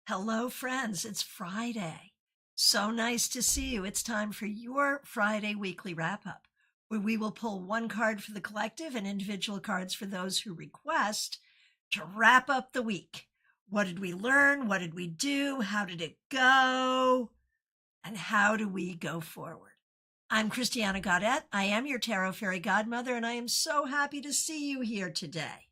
Hello, friends. It's Friday. So nice to see you. It's time for your Friday weekly wrap up, where we will pull one card for the collective and individual cards for those who request to wrap up the week. What did we learn? What did we do? How did it go? And how do we go forward? I'm Christiana Gaudette. I am your Tarot Fairy Godmother, and I am so happy to see you here today.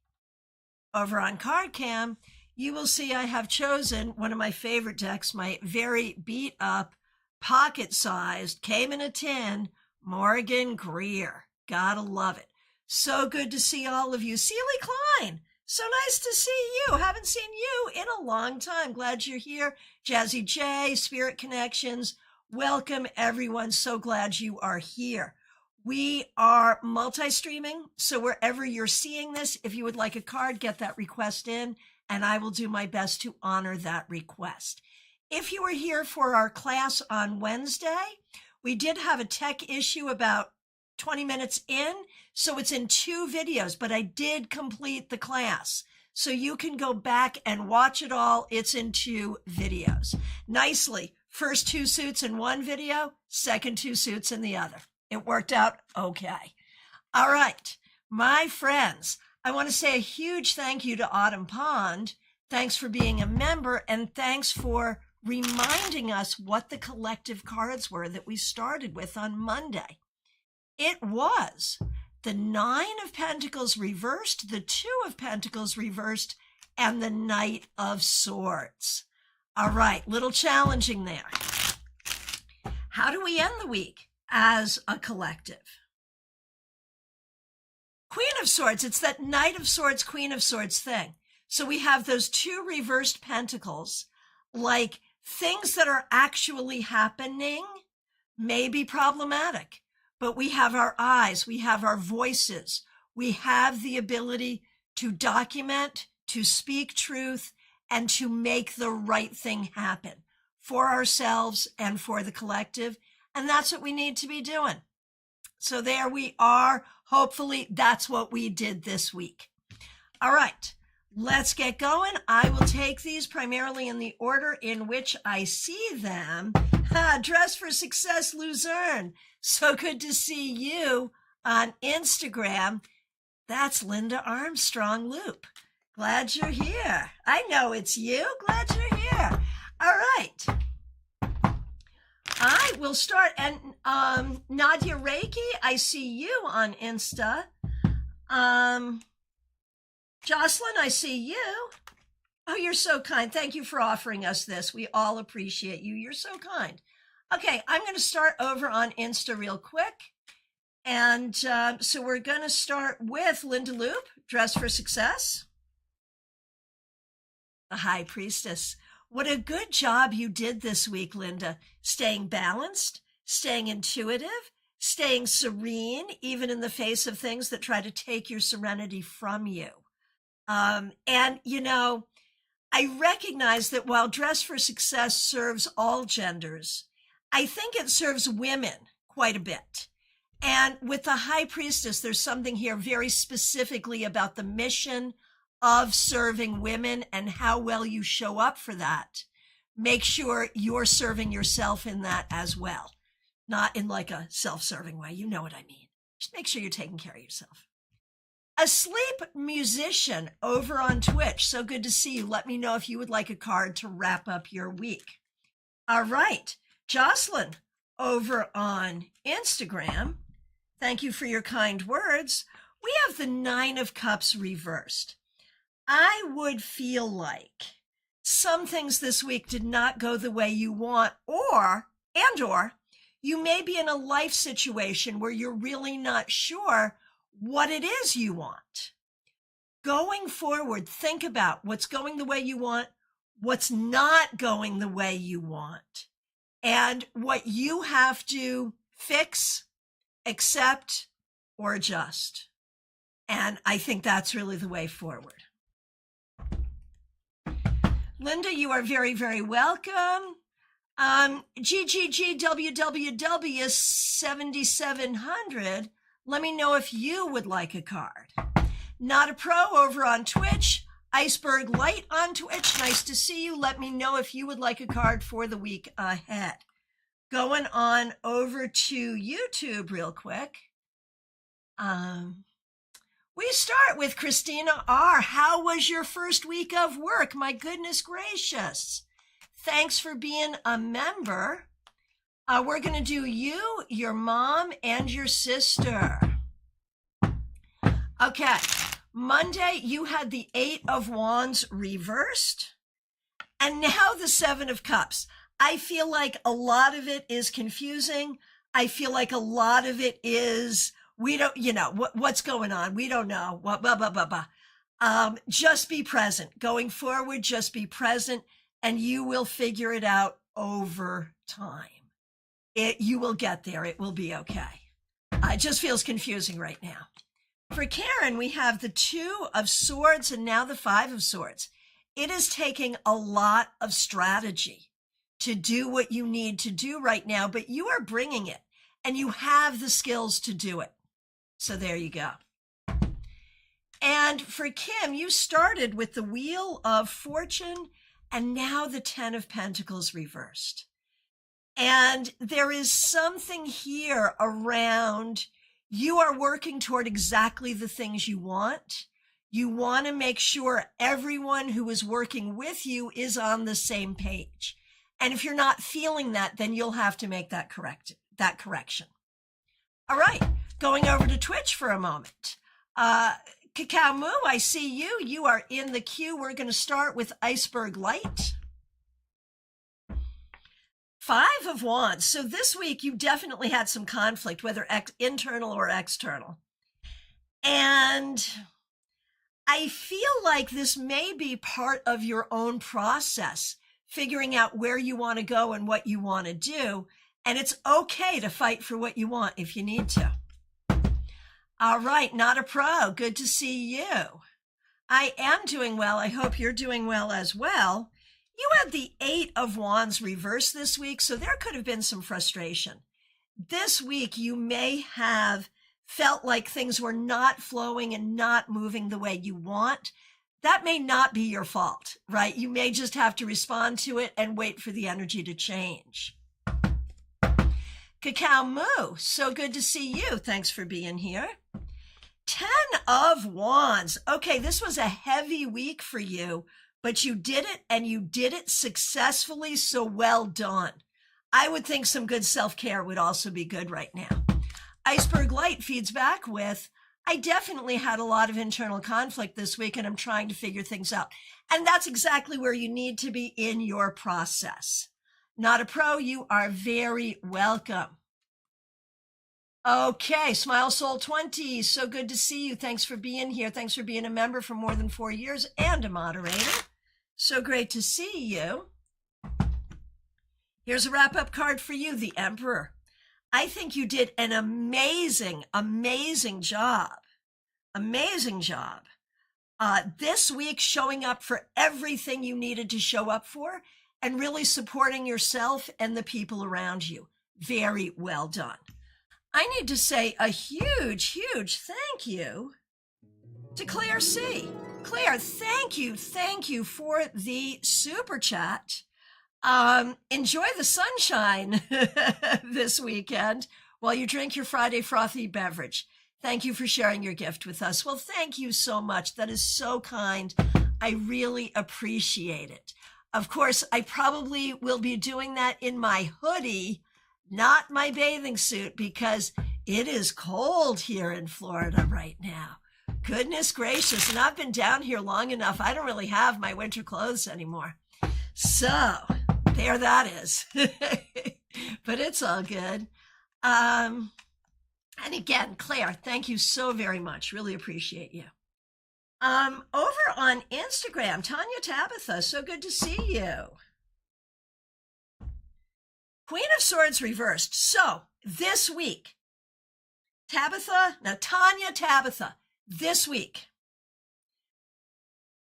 Over on CardCam, you will see I have chosen one of my favorite decks, my very beat up, pocket-sized, came in a tin, Morgan Greer. Gotta love it. So good to see all of you. Celie Klein, so nice to see you. Haven't seen you in a long time. Glad you're here. Jazzy J, Spirit Connections, welcome everyone. So glad you are here. We are multi-streaming, so wherever you're seeing this, if you would like a card, get that request in, and I will do my best to honor that request. If you were here for our class on Wednesday, we did have a tech issue about 20 minutes in, so it's in 2 videos, but I did complete the class. So you can go back and watch it all. It's in 2 videos. Nicely, first 2 suits in one video, second 2 suits in the other. It worked out okay. All right, my friends, I want to say a huge thank you to Autumn Pond. Thanks for being a member, and thanks for reminding us what the collective cards were that we started with on Monday. It was the 9 of Pentacles reversed, the 2 of Pentacles reversed, and the Knight of Swords. All right, little challenging there. How do we end the week as a collective? Queen of Swords, it's that Knight of Swords, Queen of Swords thing. So we have those 2 reversed pentacles, like things that are actually happening may be problematic, but we have our eyes, we have our voices, we have the ability to document, to speak truth, and to make the right thing happen for ourselves and for the collective. And that's what we need to be doing. So there we are. Hopefully that's what we did this week. All right, let's get going. I will take these primarily in the order in which I see them. Dress for Success Luzerne. So good to see you on Instagram. That's Linda Armstrong Loop. Glad you're here. I know it's you. Glad you're here. All right. I will start, and Nadia Reiki, I see you on Insta. Jocelyn, I see you. Oh, you're so kind. Thank you for offering us this. We all appreciate you. You're so kind. Okay, I'm going to start over on Insta real quick. And so we're going to start with Linda Loop, Dress for Success. The High Priestess. What a good job you did this week, Linda. Staying balanced, staying intuitive, staying serene, even in the face of things that try to take your serenity from you. And, you know, I recognize that while Dress for Success serves all genders, I think it serves women quite a bit. And with the High Priestess, there's something here very specifically about the mission of serving women and how well you show up for that. Make sure you're serving yourself in that as well. Not in like a self-serving way. You know what I mean. Just make sure you're taking care of yourself. A Sleep Musician over on Twitch. So good to see you. Let me know if you would like a card to wrap up your week. All right. Jocelyn over on Instagram. Thank you for your kind words. We have the 9 of Cups reversed. I would feel like some things this week did not go the way you want, or you may be in a life situation where you're really not sure what it is you want. Going forward, think about what's going the way you want, what's not going the way you want, and what you have to fix, accept, or adjust. And I think that's really the way forward. Linda, you are very, very welcome. GGGWWW7700, let me know if you would like a card. Not a Pro over on Twitch. Iceberg Light on Twitch, nice to see you. Let me know if you would like a card for the week ahead. Going on over to YouTube real quick. We start with Christina R. How was your first week of work? My goodness gracious. Thanks for being a member. We're going to do you, your mom, and your sister. Okay. Monday, you had the 8 of Wands reversed, and now the 7 of Cups. I feel like a lot of it is confusing. I feel like a lot of it is, we don't, what's going on? We don't know. Just be present. Going forward, just be present, and you will figure it out over time. You will get there. It will be okay. It just feels confusing right now. For Karen, we have the 2 of Swords and now the 5 of Swords. It is taking a lot of strategy to do what you need to do right now, but you are bringing it and you have the skills to do it. So there you go. And for Kim, you started with the Wheel of Fortune and now the 10 of Pentacles reversed. And there is something here around you are working toward exactly the things you want. You want to make sure everyone who is working with you is on the same page. And if you're not feeling that, then you'll have to make that correction. All right, going over to Twitch for a moment. Cacao Moo, I see you. You are in the queue. We're going to start with Iceberg Light. 5 of Wands. So this week you definitely had some conflict, whether internal or external. And I feel like this may be part of your own process, figuring out where you want to go and what you want to do. And it's okay to fight for what you want if you need to. All right, Not a Pro. Good to see you. I am doing well. I hope you're doing well as well. You had the 8 of Wands reversed this week, so there could have been some frustration. This week, you may have felt like things were not flowing and not moving the way you want. That may not be your fault, right? You may just have to respond to it and wait for the energy to change. Cacao Moo, so good to see you. Thanks for being here. 10 of Wands. Okay, this was a heavy week for you, but you did it and you did it successfully, so well done. I would think some good self-care would also be good right now. Iceberg Light feeds back with, I definitely had a lot of internal conflict this week and I'm trying to figure things out. And that's exactly where you need to be in your process. Not a Pro, you are very welcome. Okay, Smile Soul 20, so good to see you. Thanks for being here. Thanks for being a member for more than 4 years and a moderator. So great to see you. Here's a wrap-up card for you, the Emperor. I think you did an amazing job. Amazing job. This week, showing up for everything you needed to show up for and really supporting yourself and the people around you. Very well done. I need to say a huge thank you to Claire C. Claire, thank you for the super chat. Enjoy the sunshine this weekend while you drink your Friday frothy beverage. Thank you for sharing your gift with us. Well, thank you so much. That is so kind. I really appreciate it. Of course, I probably will be doing that in my hoodie, not my bathing suit, because it is cold here in Florida right now. Goodness gracious. And I've been down here long enough. I don't really have my winter clothes anymore. So there that is. But it's all good. And again, Claire, thank you so very much. Really appreciate you. Over on Instagram, Tanya Tabitha, so good to see you. Queen of Swords reversed. So this week, Tabitha, this week,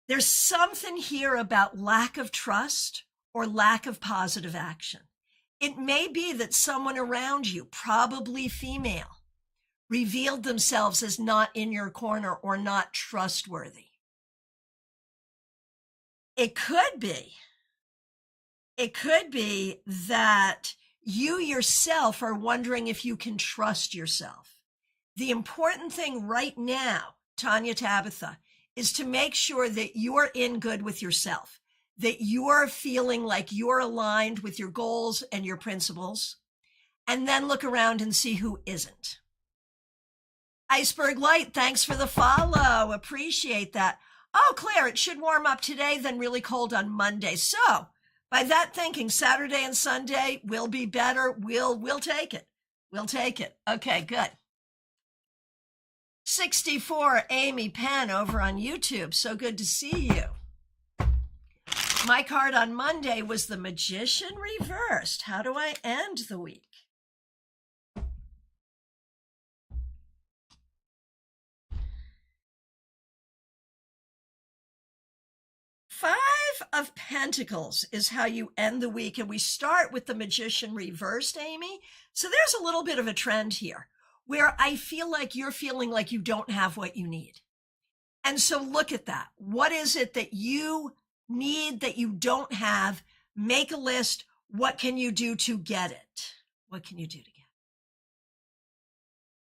there's something here about lack of trust or lack of positive action. It may be that someone around you, probably female, revealed themselves as not in your corner or not trustworthy. It could be. It could be that you yourself are wondering if you can trust yourself. The important thing right now, Tanya Tabitha, is to make sure that you're in good with yourself, that you're feeling like you're aligned with your goals and your principles, and then look around and see who isn't. Iceberg Light, thanks for the follow. Appreciate that. Oh, Claire, it should warm up today, then really cold on Monday. So, by that thinking, Saturday and Sunday will be better. We'll take it. We'll take it. Okay, good. 64 Amy Penn over on YouTube. So good to see you. My card on Monday was the Magician reversed. How do I end the week? Five of Pentacles is how you end the week. And we start with the Magician reversed, Amy. So there's a little bit of a trend here where I feel like you're feeling like you don't have what you need. And so look at that. What is it that you need that you don't have? Make a list. What can you do to get it? What can you do to get it?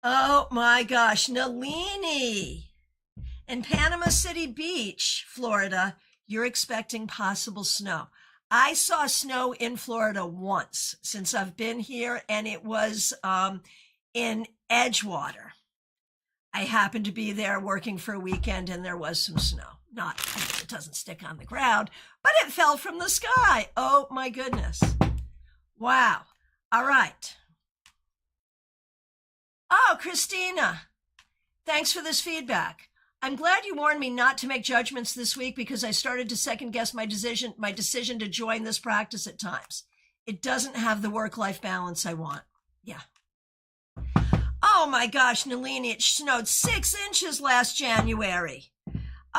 Oh my gosh, Nalini in Panama City Beach, Florida. You're expecting possible snow. I saw snow in Florida once since I've been here, and it was in Edgewater. I happened to be there working for a weekend, and there was some snow. It doesn't stick on the ground, but it fell from the sky. Oh my goodness. Wow. All right. Oh, Christina, thanks for this feedback. I'm glad you warned me not to make judgments this week because I started to second guess my decision to join this practice at times. It doesn't have the work-life balance I want. Yeah. Oh my gosh, Nalini, it snowed 6 inches last January.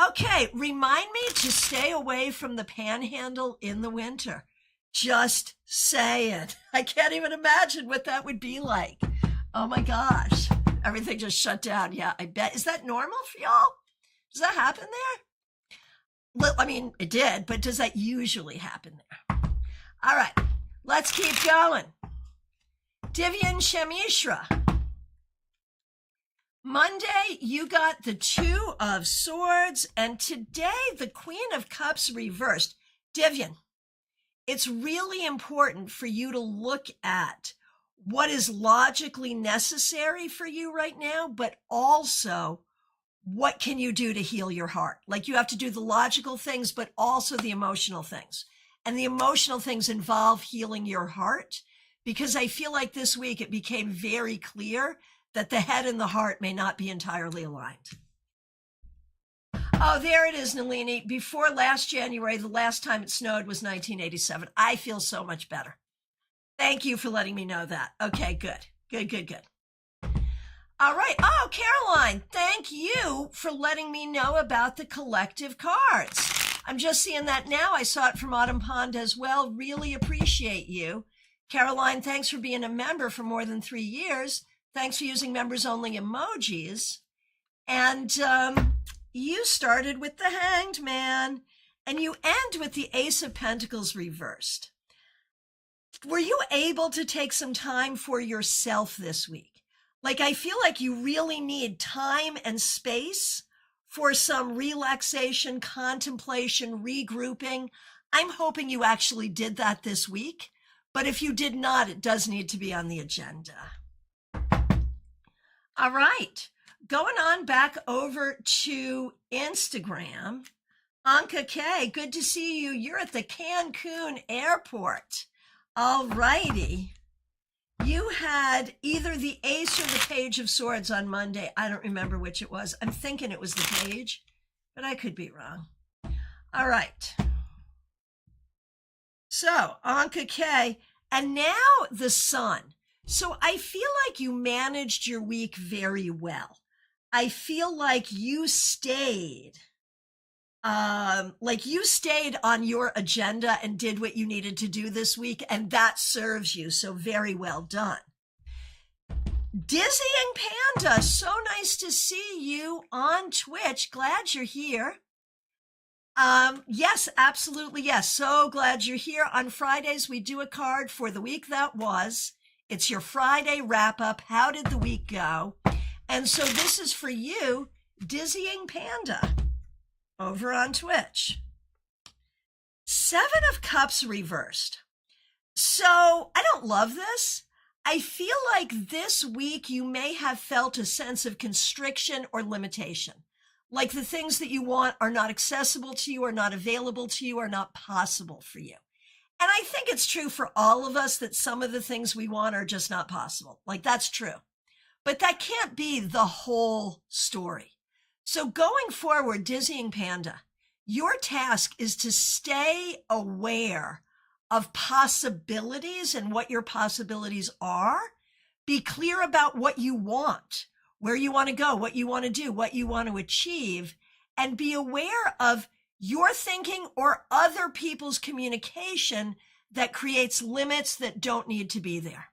Okay, remind me to stay away from the panhandle in the winter. Just saying. I can't even imagine what that would be like. Oh my gosh. Everything just shut down. Yeah, I bet. Is that normal for y'all? Does that happen there? Well, I mean, it did, but does that usually happen there? All right, let's keep going. Divyan Shamishra. Monday, you got the 2 of Swords, and today, the Queen of Cups reversed. Divyan, it's really important for you to look at what is logically necessary for you right now, but also what can you do to heal your heart? Like you have to do the logical things, but also the emotional things. And the emotional things involve healing your heart, because I feel like this week it became very clear that the head and the heart may not be entirely aligned. Oh, there it is, Nalini. Before last January, the last time it snowed was 1987. I feel so much better. Thank you for letting me know that. Okay, good. All right. Oh, Caroline, thank you for letting me know about the collective cards. I'm just seeing that now. I saw it from Autumn Pond as well. Really appreciate you. Caroline, thanks for being a member for more than 3 years. Thanks for using members only emojis. And you started with the Hanged Man, and you end with the Ace of Pentacles reversed. Were you able to take some time for yourself this week? Like, I feel like you really need time and space for some relaxation, contemplation, regrouping. I'm hoping you actually did that this week, but if you did not, it does need to be on the agenda. All right, going on back over to Instagram. Anka K, good to see you. You're at the Cancun airport. All righty. You had either the Ace or the Page of Swords on Monday. I don't remember which it was. I'm thinking it was the Page, but I could be wrong. All right. So, Anka K, and now the Sun. So I feel like you managed your week very well. I feel like you stayed on your agenda and did what you needed to do this week, and that serves you. So very well done. Dizzying Panda, so nice to see you on Twitch. Glad you're here. Yes, absolutely. Yes. So glad you're here. On Fridays, we do a card for the week that was. It's your Friday wrap up. How did the week go? And so this is for you, Dizzying Panda, over on Twitch. Seven of Cups reversed. So I don't love this. I feel like this week you may have felt a sense of constriction or limitation. Like the things that you want are not accessible to you, are not available to you, are not possible for you. And I think it's true for all of us that some of the things we want are just not possible. Like that's true. But that can't be the whole story. So going forward, Dizzying Panda, your task is to stay aware of possibilities and what your possibilities are. Be clear about what you want, where you want to go, what you want to do, what you want to achieve, and be aware of your thinking or other people's communication that creates limits that don't need to be there.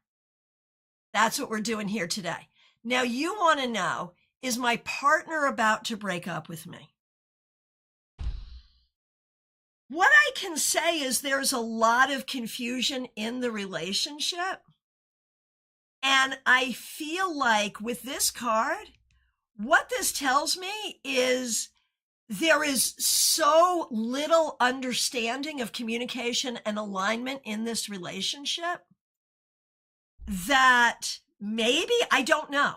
That's what we're doing here today. Now, you want to know, is my partner about to break up with me? What I can say is there's a lot of confusion in the relationship. And I feel like with this card, what this tells me is there is so little understanding of communication and alignment in this relationship that maybe, I don't know.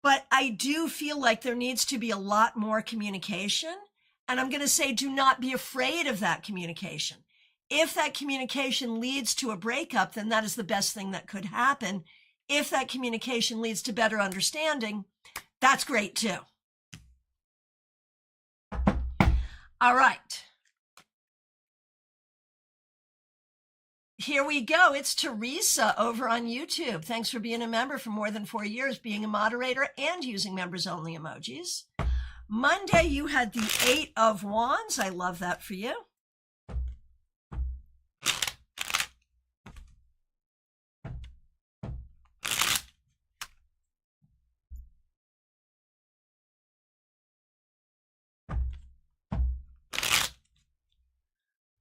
But I do feel like there needs to be a lot more communication. And I'm going to say, do not be afraid of that communication. If that communication leads to a breakup, then that is the best thing that could happen. If that communication leads to better understanding, that's great too. All right. Here we go. It's Teresa over on YouTube. Thanks for being a member for more than 4 years, being a moderator and using members only emojis. Monday, you had the 8 of Wands. I love that for you.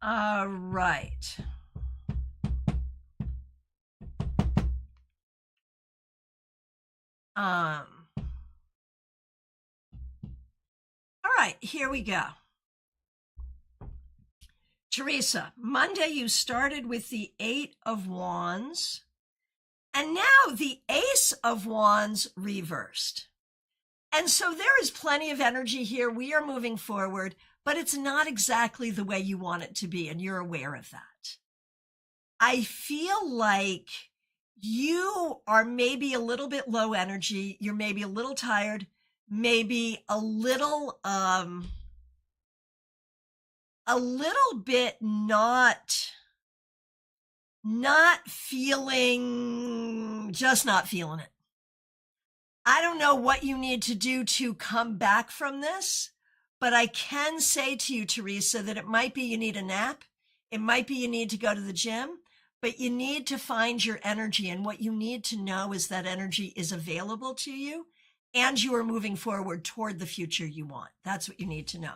All right. All right, here we go. Teresa, Monday you started with the 8 of Wands, and now the Ace of Wands reversed. And so there is plenty of energy here. We are moving forward, but it's not exactly the way you want it to be, and you're aware of that. I feel like you are maybe a little bit low energy. You're maybe a little tired, maybe a little bit not feeling, just not feeling it. I don't know what you need to do to come back from this, but I can say to you, Teresa, that it might be you need a nap. It might be you need to go to the gym, but you need to find your energy. And what you need to know is that energy is available to you and you are moving forward toward the future you want. That's what you need to know.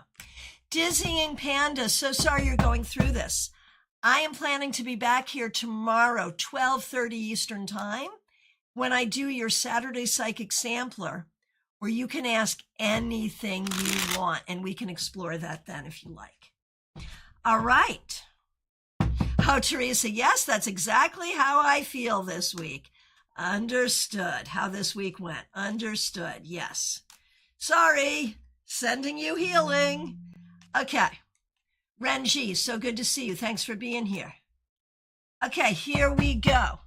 Dizzying Panda, so sorry you're going through this. I am planning to be back here tomorrow, 12:30 Eastern time, when I do your Saturday Psychic Sampler, where you can ask anything you want, and we can explore that then if you like. All right. Oh, Teresa, yes, that's exactly how I feel this week. Understood how this week went. Understood, yes. Sorry, sending you healing. Okay. Renji, so good to see you. Thanks for being here. Okay, here we go.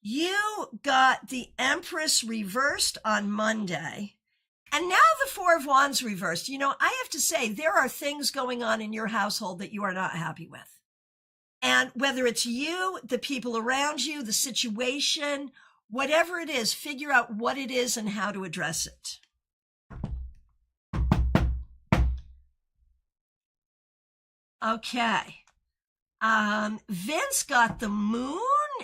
You got the Empress reversed on Monday, and now the 4 of Wands reversed. You know, I have to say, there are things going on in your household that you are not happy with. And whether it's you, the people around you, the situation, whatever it is, figure out what it is and how to address it. Okay. Vince got the moon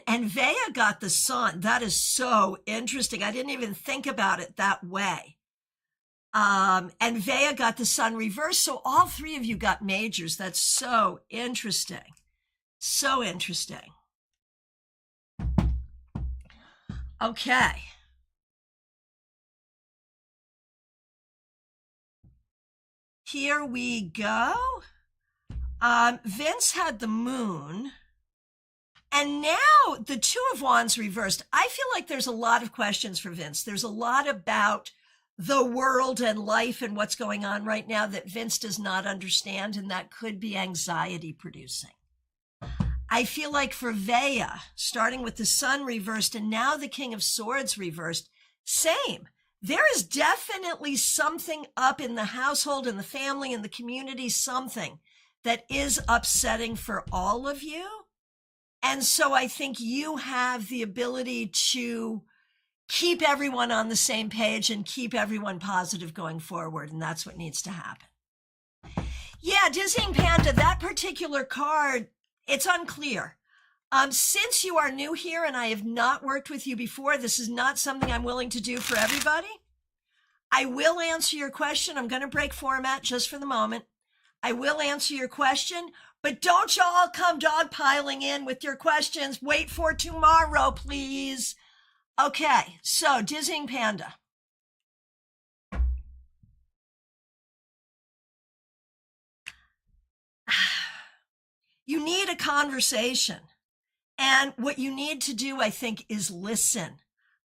and Vea got the sun. That is so interesting. I didn't even think about it that way. And Vea got the sun reversed. So all three of you got majors. That's so interesting. So interesting. Okay. Here we go. Vince had the moon. And now the Two of Wands reversed. I feel like there's a lot of questions for Vince. There's a lot about the world and life and what's going on right now that Vince does not understand, and that could be anxiety producing. I feel like for Vea, starting with the sun reversed and now the King of Swords reversed, same. There is definitely something up in the household, in the family, in the community, something that is upsetting for all of you. And so I think you have the ability to keep everyone on the same page and keep everyone positive going forward. And that's what needs to happen. Yeah, Dizzying Panda, that particular card, it's unclear. Since you are new here and I have not worked with you before, this is not something I'm willing to do for everybody. I will answer your question. I'm going to break format just for the moment. I will answer your question, but don't y'all come dogpiling in with your questions. Wait for tomorrow, please. Okay, so Dizzying Panda. You need a conversation. And what you need to do, I think, is listen.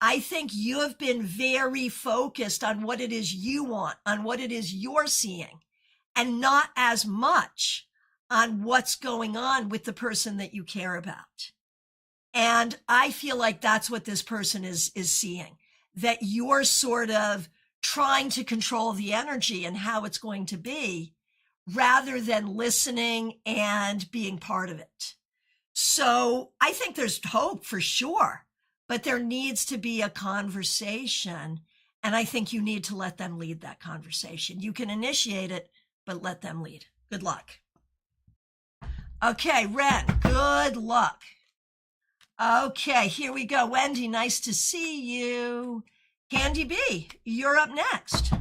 I think you have been very focused on what it is you want, on what it is you're seeing, and not as much on what's going on with the person that you care about. And I feel like that's what this person is seeing, that you're sort of trying to control the energy and how it's going to be rather than listening and being part of it. So I think there's hope for sure, but there needs to be a conversation. And I think you need to let them lead that conversation. You can initiate it, but let them lead. Good luck. Okay, Ren, good luck. Okay, here we go. Wendy, nice to see you. Candy B, you're up next.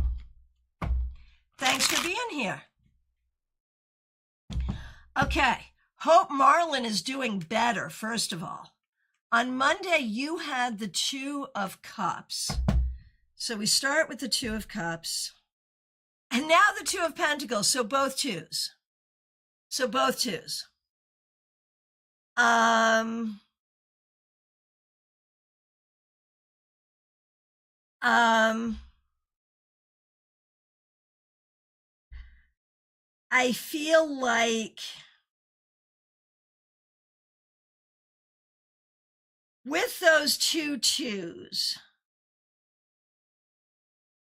Thanks for being here. Okay, Hope Marlin is doing better, first of all. On Monday, you had the Two of Cups. So we start with the Two of Cups. And now the Two of Pentacles, so both twos. So both twos. I feel like with those two twos,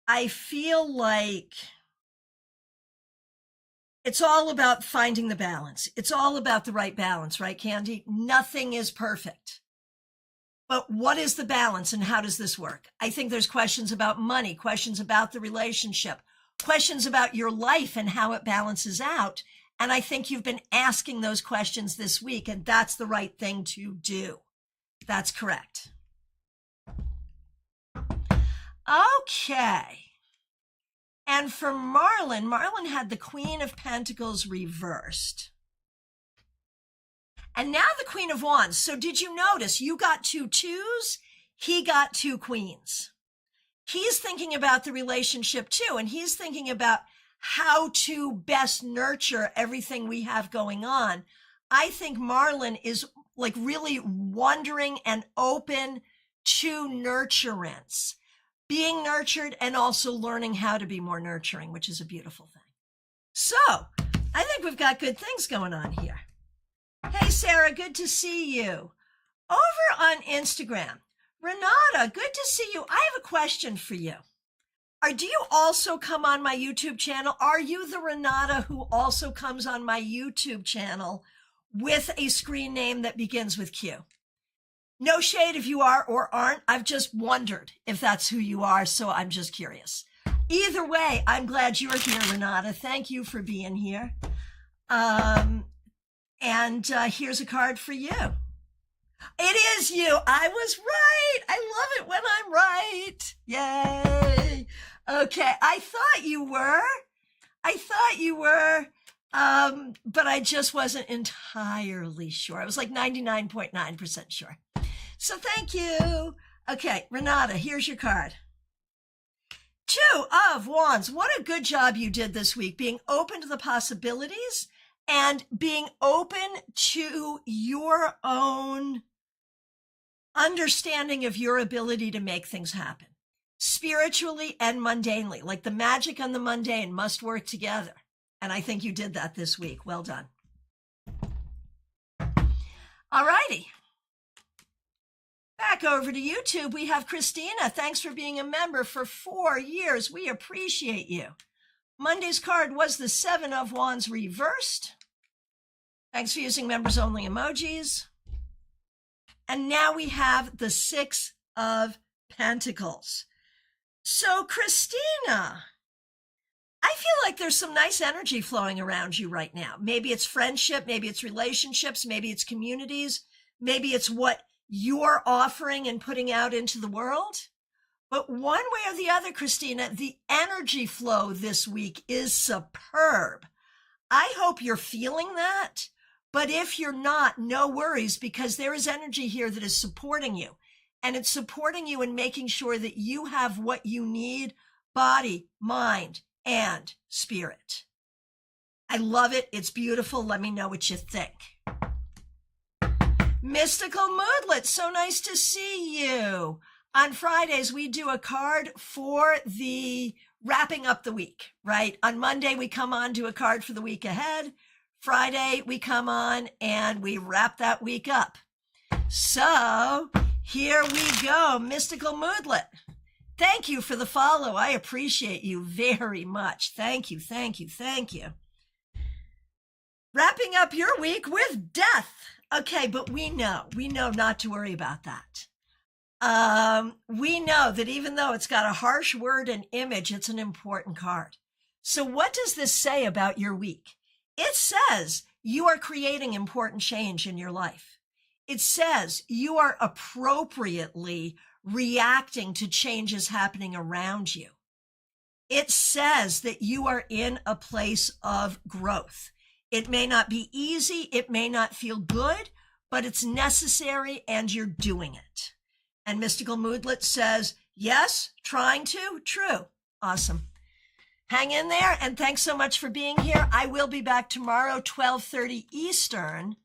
I feel like it's all about finding the balance. It's all about the right balance, right, Candy? Nothing is perfect. But what is the balance and how does this work? I think there's questions about money, questions about the relationship, questions about your life and how it balances out. And I think you've been asking those questions this week, and that's the right thing to do. That's correct. Okay. And for Marlin, Marlin had the Queen of Pentacles reversed. And now the Queen of Wands. So did you notice you got two twos? He got two queens. He's thinking about the relationship too. And he's thinking about how to best nurture everything we have going on. I think Marlin is like really wondering and open to nurturance, being nurtured and also learning how to be more nurturing, which is a beautiful thing. So I think we've got good things going on here. Hey, Sarah, good to see you. Over on Instagram, Renata, good to see you. I have a question for you. Do you also come on my YouTube channel? Are you the Renata who also comes on my YouTube channel with a screen name that begins with Q? No shade if you are or aren't. I've just wondered if that's who you are, so I'm just curious. Either way, I'm glad you're here, Renata. Thank you for being here. And here's a card for you. It is you. I was right. I love it when I'm right. Yay. Okay. I thought you were, but I just wasn't entirely sure. I was like 99.9% sure. So thank you. Okay, Renata, here's your card. Two of Wands. What a good job you did this week, being open to the possibilities and being open to your own understanding of your ability to make things happen. Spiritually and mundanely, like the magic and the mundane must work together. And I think you did that this week. Well done. All righty. Back over to YouTube, we have Christina. Thanks for being a member for 4 years. We appreciate you. Monday's card was the Seven of Wands reversed. Thanks for using members only emojis. And now we have the Six of Pentacles. So, Christina, I feel like there's some nice energy flowing around you right now. Maybe it's friendship, maybe it's relationships, maybe it's communities, maybe it's what you're offering and putting out into the world. But one way or the other, Christina, the energy flow this week is superb. I hope you're feeling that. But if you're not, no worries, because there is energy here that is supporting you. And it's supporting you in making sure that you have what you need, body, mind, and spirit. I love it. It's beautiful. Let me know what you think. Mystical Moodlet, so nice to see you. On Fridays, we do a card for the wrapping up the week, right? On Monday, we come on, do a card for the week ahead. Friday, we come on and we wrap that week up. So here we go, Mystical Moodlet. Thank you for the follow. I appreciate you very much. Thank you, thank you, thank you. Wrapping up your week with death. Okay, but we know not to worry about that. We know that even though it's got a harsh word and image, it's an important card. So what does this say about your week? It says you are creating important change in your life. It says you are appropriately reacting to changes happening around you. It says that you are in a place of growth. It may not be easy, it may not feel good, but it's necessary and you're doing it. And Mystical Moodlet says, yes, trying to, true. Awesome. Hang in there, and thanks so much for being here. I will be back tomorrow, 12:30 Eastern,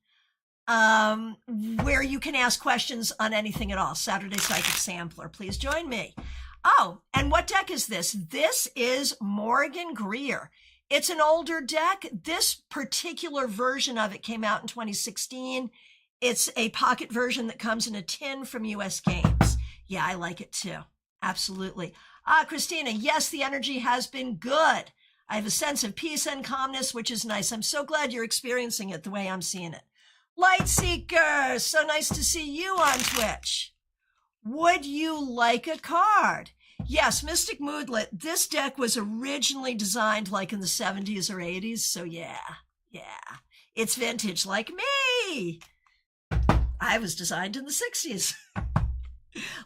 where you can ask questions on anything at all. Saturday Psychic Sampler. Please join me. Oh, and what deck is this? This is Morgan Greer. It's an older deck. This particular version of it came out in 2016. It's a pocket version that comes in a tin from US Games. Yeah, I like it too. Absolutely. Christina, yes, the energy has been good. I have a sense of peace and calmness, which is nice. I'm so glad you're experiencing it the way I'm seeing it. Light Seeker, so nice to see you on Twitch. Would you like a card? Yes, Mystic Moodlet, this deck was originally designed like in the 70s or 80s, so yeah. It's vintage like me. I was designed in the 60s.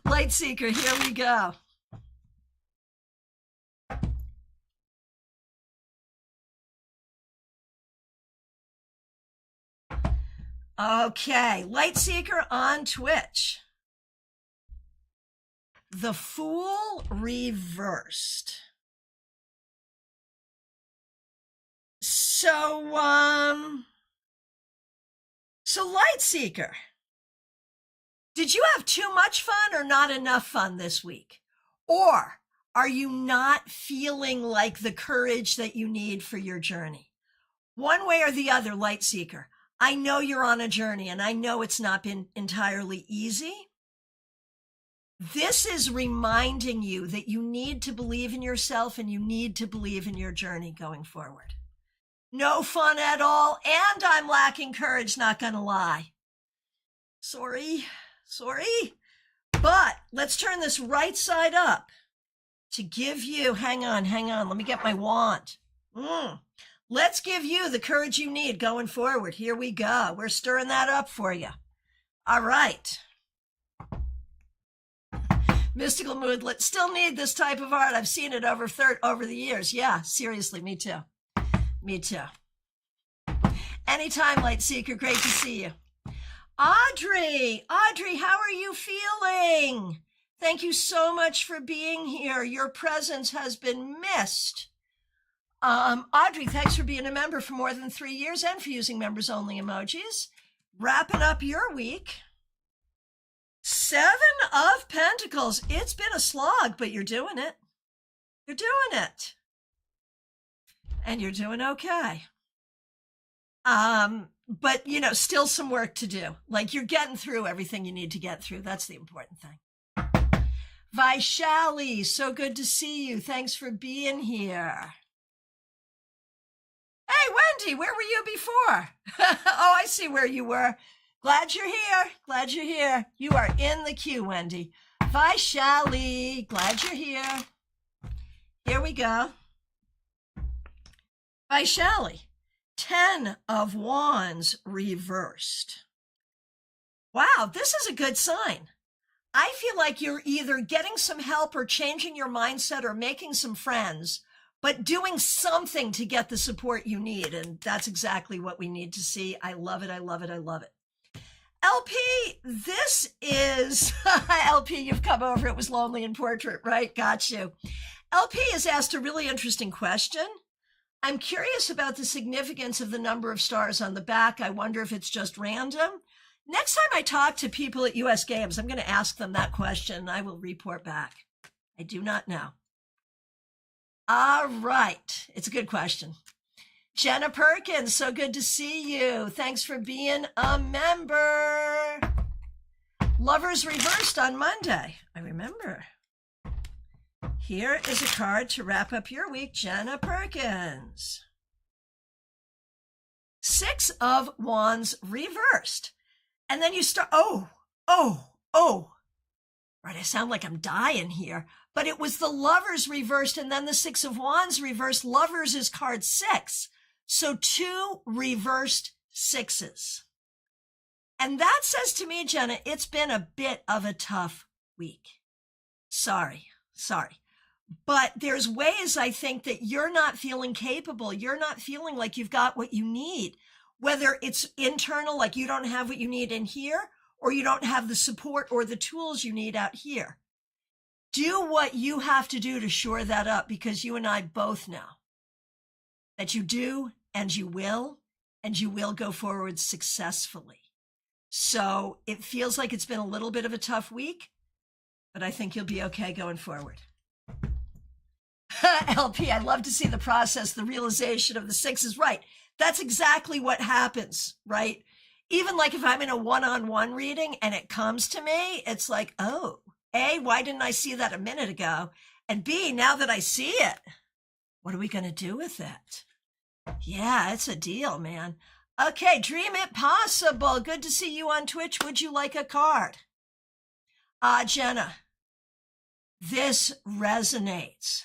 Light Seeker, here we go. Okay, Light Seeker on Twitch. The Fool reversed. So Light Seeker, did you have too much fun or not enough fun this week? Or are you not feeling like the courage that you need for your journey? One way or the other, Light Seeker, I know you're on a journey and I know it's not been entirely easy. This is reminding you that you need to believe in yourself and you need to believe in your journey going forward. No fun at all, and I'm lacking courage, not gonna lie. Sorry. But let's turn this right side up to give you, hang on, let me get my wand. Let's give you the courage you need going forward. Here we go. We're stirring that up for you. All right. Mystical Moodlet. Still need this type of art. I've seen it over the years. Yeah, seriously, me too. Me too. Anytime, Light Seeker. Great to see you. Audrey, how are you feeling? Thank you so much for being here. Your presence has been missed. Audrey, thanks for being a member for more than 3 years and for using members only emojis. Wrapping up your week. 7 of Pentacles. It's been a slog, but you're doing it. You're doing it. And you're doing okay. But still some work to do. Like, you're getting through everything you need to get through. That's the important thing. Vaishali, so good to see you. Thanks for being here. Hey, Wendy, where were you before? Oh, I see where you were. Glad you're here. Glad you're here. You are in the queue, Wendy. Vaishali, glad you're here. Here we go. Vaishali, 10 of Wands reversed. Wow, this is a good sign. I feel like you're either getting some help or changing your mindset or making some friends, but doing something to get the support you need. And that's exactly what we need to see. I love it. I love it. I love it. LP, this is, LP, you've come over. It was lonely in portrait, right? Got you. LP has asked a really interesting question. I'm curious about the significance of the number of stars on the back. I wonder if it's just random. Next time I talk to people at US Games, I'm going to ask them that question and I will report back. I do not know. All right. It's a good question. Jenna Perkins, so good to see you. Thanks for being a member. Lovers reversed on Monday. I remember. Here is a card to wrap up your week, Jenna Perkins. 6 of Wands reversed. And then you start, oh. Right, I sound like I'm dying here. But it was the Lovers reversed and then the 6 of Wands reversed. Lovers is card 6. So 2 reversed 6s. And that says to me, Jenna, it's been a bit of a tough week. Sorry. But there's ways I think that you're not feeling capable. You're not feeling like you've got what you need, whether it's internal, like you don't have what you need in here, or you don't have the support or the tools you need out here. Do what you have to do to shore that up, because you and I both know that you do and you will go forward successfully. So it feels like it's been a little bit of a tough week, but I think you'll be okay going forward. LP, I love to see the process, the realization of the 6s. Right. That's exactly what happens, right? Even like if I'm in a one-on-one reading and it comes to me, it's like, oh, A, why didn't I see that a minute ago? And B, now that I see it, what are we going to do with it? Yeah, it's a deal, man. Okay, Dream It Possible. Good to see you on Twitch. Would you like a card? Jenna, this resonates.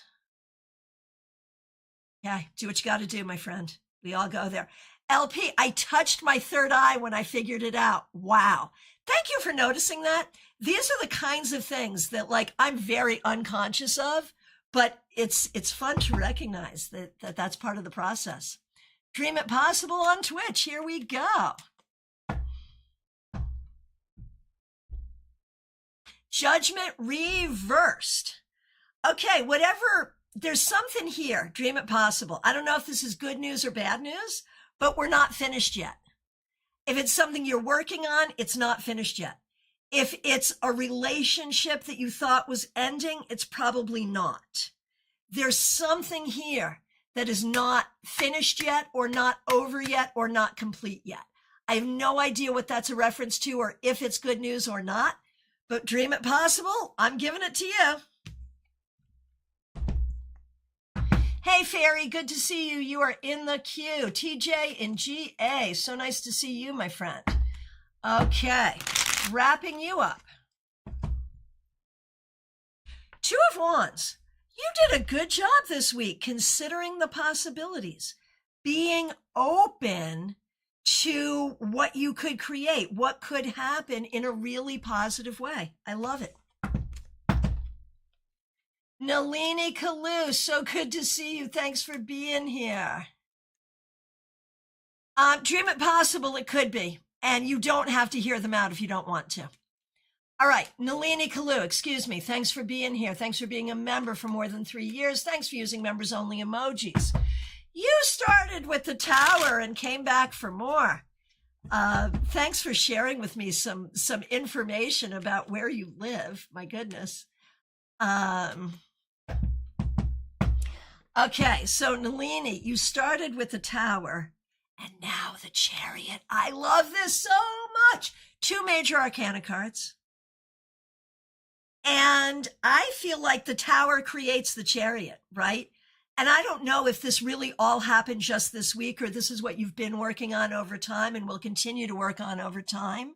Yeah, do what you got to do, my friend. We all go there. LP, I touched my third eye when I figured it out. Wow. Thank you for noticing that. These are the kinds of things that, like, I'm very unconscious of, but it's fun to recognize that that's part of the process. Dream It Possible on Twitch. Here we go. Judgment reversed. Okay, whatever. There's something here. Dream It Possible. I don't know if this is good news or bad news, but we're not finished yet. If it's something you're working on, it's not finished yet. If it's a relationship that you thought was ending, it's probably not. There's something here that is not finished yet, or not over yet, or not complete yet. I have no idea what that's a reference to, or if it's good news or not, but Dream It Possible, I'm giving it to you. Hey, Fairy, good to see you. You are in the queue. TJ and GA, so nice to see you, my friend. Okay, wrapping you up. 2 of Wands. You did a good job this week considering the possibilities, being open to what you could create, what could happen in a really positive way. I love it. Nalini Kalu, so good to see you. Thanks for being here. Dream it possible, it could be. And you don't have to hear them out if you don't want to. All right, Nalini Kalu, excuse me. Thanks for being here. Thanks for being a member for more than 3 years. Thanks for using members only emojis. You started with the tower and came back for more. Thanks for sharing with me some information about where you live. My goodness. Okay, so Nalini, you started with the tower and now the chariot. I love this so much. 2 major arcana cards. And I feel like the tower creates the chariot, right? And I don't know if this really all happened just this week or this is what you've been working on over time and will continue to work on over time.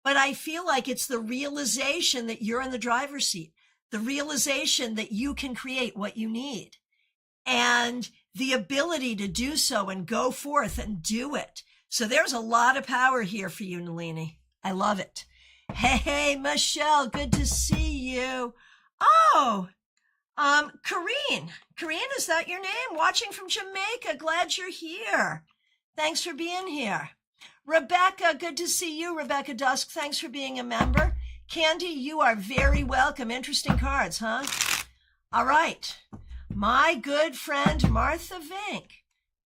But I feel like it's the realization that you're in the driver's seat, the realization that you can create what you need, and the ability to do so and go forth and do it. So there's a lot of power here for you, Nalini. I love it. Hey, Michelle, good to see you. Oh, Karine, is that your name? Watching from Jamaica. Glad you're here. Thanks for being here. Rebecca, good to see you. Rebecca Dusk, thanks for being a member. Candy, you are very welcome. Interesting cards, huh? All right. My good friend, Martha Vink.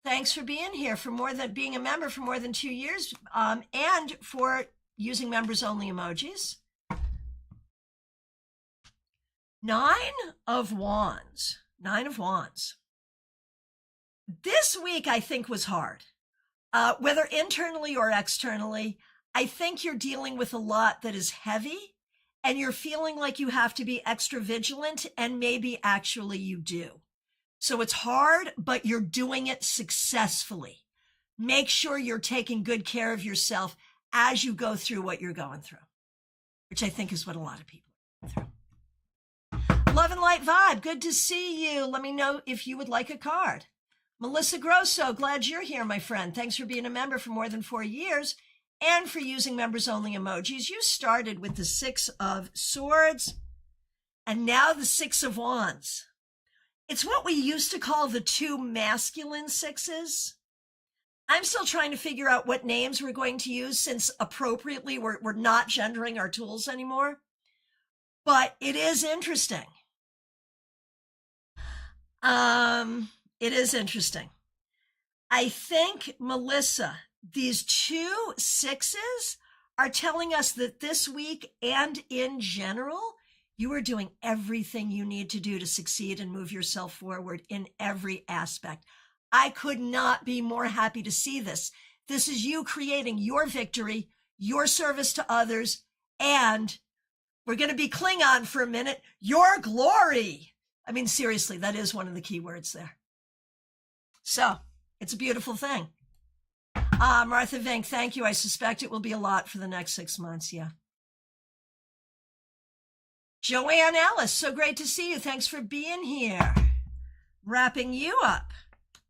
Thanks for being here being a member for more than 2 years, and for using members only emojis. 9 of Wands. 9 of Wands. This week, I think, was hard. Whether internally or externally, I think you're dealing with a lot that is heavy, and you're feeling like you have to be extra vigilant, and maybe actually you do. So it's hard, but you're doing it successfully. Make sure you're taking good care of yourself as you go through what you're going through, which I think is what a lot of people are going through. Love and Light Vibe, good to see you. Let me know if you would like a card. Melissa Grosso, glad you're here, my friend. Thanks for being a member for more than 4 years and for using members only emojis. You started with the 6 of Swords and now the 6 of Wands. It's what we used to call the 2 masculine 6s. I'm still trying to figure out what names we're going to use since appropriately we're not gendering our tools anymore. But it is interesting. It is interesting. I think, Melissa, these 2 6s are telling us that this week and in general, you are doing everything you need to do to succeed and move yourself forward in every aspect. I could not be more happy to see this. This is you creating your victory, your service to others, and we're going to be Klingon for a minute, your glory. I mean, seriously, that is one of the key words there. So it's a beautiful thing. Martha Vink, thank you. I suspect it will be a lot for the next 6 months. Yeah. Joanne Ellis, so great to see you. Thanks for being here. Wrapping you up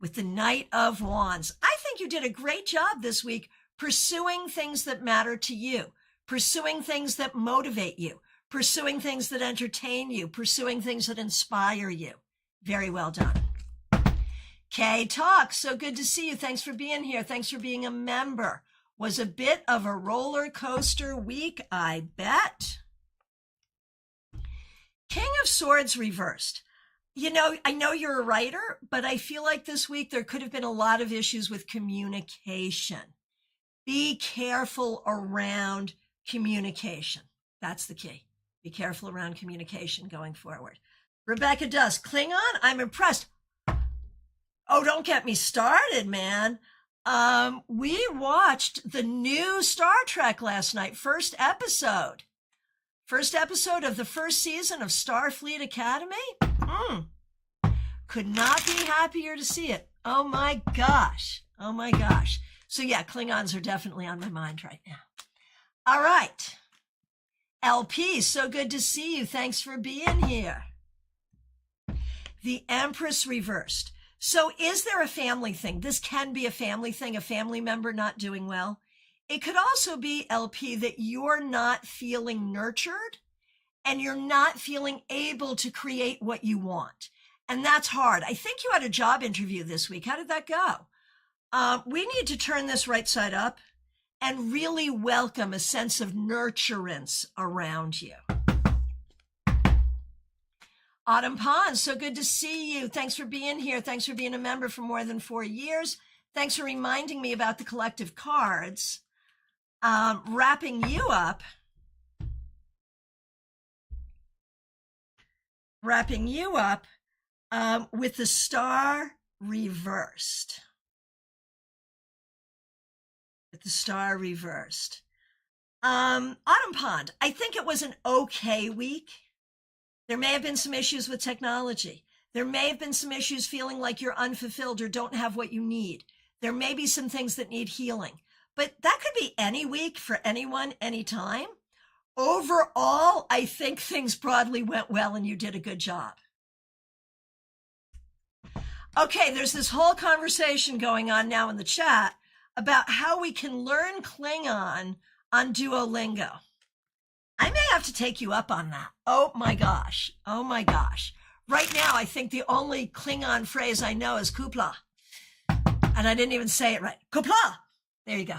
with the Knight of Wands. I think you did a great job this week pursuing things that matter to you, pursuing things that motivate you, pursuing things that entertain you, pursuing things that inspire you. Very well done. Kay Talk, so good to see you. Thanks for being here. Thanks for being a member. Was a bit of a roller coaster week, I bet. King of Swords reversed. You know, I know you're a writer, but I feel like this week there could have been a lot of issues with communication. Be careful around communication. That's the key. Be careful around communication going forward. Rebecca Dusk, Klingon, I'm impressed. Oh, don't get me started, man. We watched the new Star Trek last night, first episode. First episode of the first season of Starfleet Academy. Could not be happier to see it. Oh my gosh. Oh my gosh. So yeah, Klingons are definitely on my mind right now. All right. LP, so good to see you. Thanks for being here. The Empress reversed. So is there a family thing? This can be a family thing, a family member not doing well. It could also be, LP, that you're not feeling nurtured and you're not feeling able to create what you want. And that's hard. I think you had a job interview this week. How did that go? We need to turn this right side up and really welcome a sense of nurturance around you. Autumn Pond, so good to see you. Thanks for being here. Thanks for being a member for more than 4 years. Thanks for reminding me about the collective cards. Wrapping you up with the star reversed. With the star reversed. Autumn Pond, I think it was an okay week. There may have been some issues with technology. There may have been some issues feeling like you're unfulfilled or don't have what you need. There may be some things that need healing. But that could be any week for anyone, anytime. Overall, I think things broadly went well and you did a good job. Okay, there's this whole conversation going on now in the chat about how we can learn Klingon on Duolingo. I may have to take you up on that. Oh my gosh. Oh my gosh. Right now, I think the only Klingon phrase I know is kupla. And I didn't even say it right. Kupla. There you go.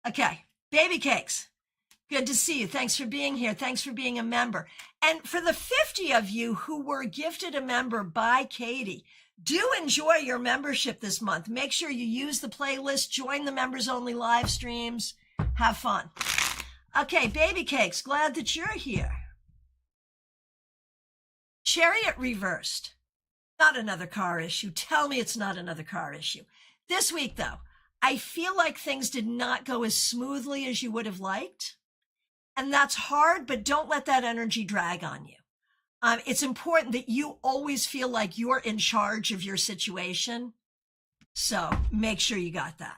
Okay. Baby cakes. Good to see you. Thanks for being here. Thanks for being a member. And for the 50 of you who were gifted a member by Katie, do enjoy your membership this month. Make sure you use the playlist, join the members only live streams, have fun. Okay, baby cakes, glad that you're here. Chariot reversed. Not another car issue. Tell me it's not another car issue. This week, though, I feel like things did not go as smoothly as you would have liked. And that's hard, but don't let that energy drag on you. It's important that you always feel like you're in charge of your situation. So make sure you got that.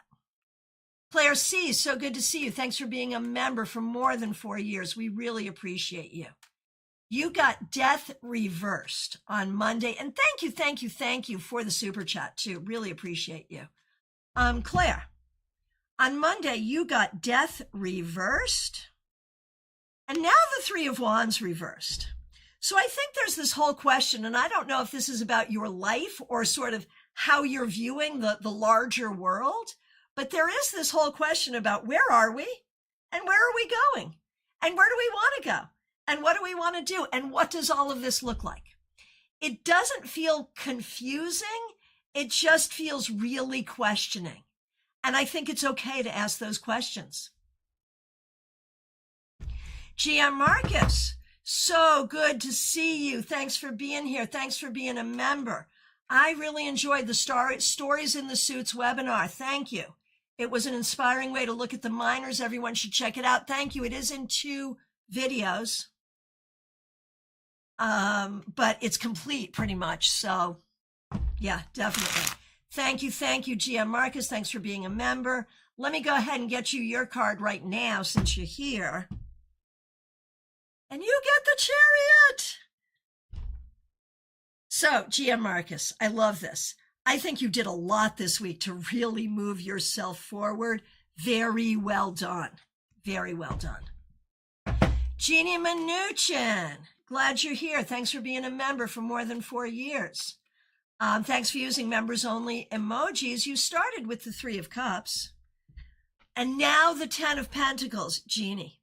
Claire C., so good to see you. Thanks for being a member for more than 4 years. We really appreciate you. You got death reversed on Monday. And thank you for the super chat too. Really appreciate you. Claire, on Monday, you got death reversed. And now the Three of Wands reversed. So I think there's this whole question, and I don't know if this is about your life or sort of how you're viewing the larger world, but there is this whole question about where are we and where are we going and where do we want to go and what do we want to do and what does all of this look like? It doesn't feel confusing. It just feels really questioning. And I think it's okay to ask those questions. GM Marcus, so good to see you. Thanks for being here. Thanks for being a member. I really enjoyed the Stories in the Suits webinar. Thank you. It was an inspiring way to look at the minors. Everyone should check it out. Thank you. It is in 2 videos, but it's complete pretty much. So yeah, definitely. Thank you, GM Marcus. Thanks for being a member. Let me go ahead and get you your card right now since you're here. And you get the Chariot. So, GM Marcus, I love this. I think you did a lot this week to really move yourself forward. Very well done. Very well done. Jeannie Mnuchin, glad you're here. Thanks for being a member for more than 4 years. Thanks for using members only emojis. You started with the 3 of Cups. And now the 10 of Pentacles. Jeannie,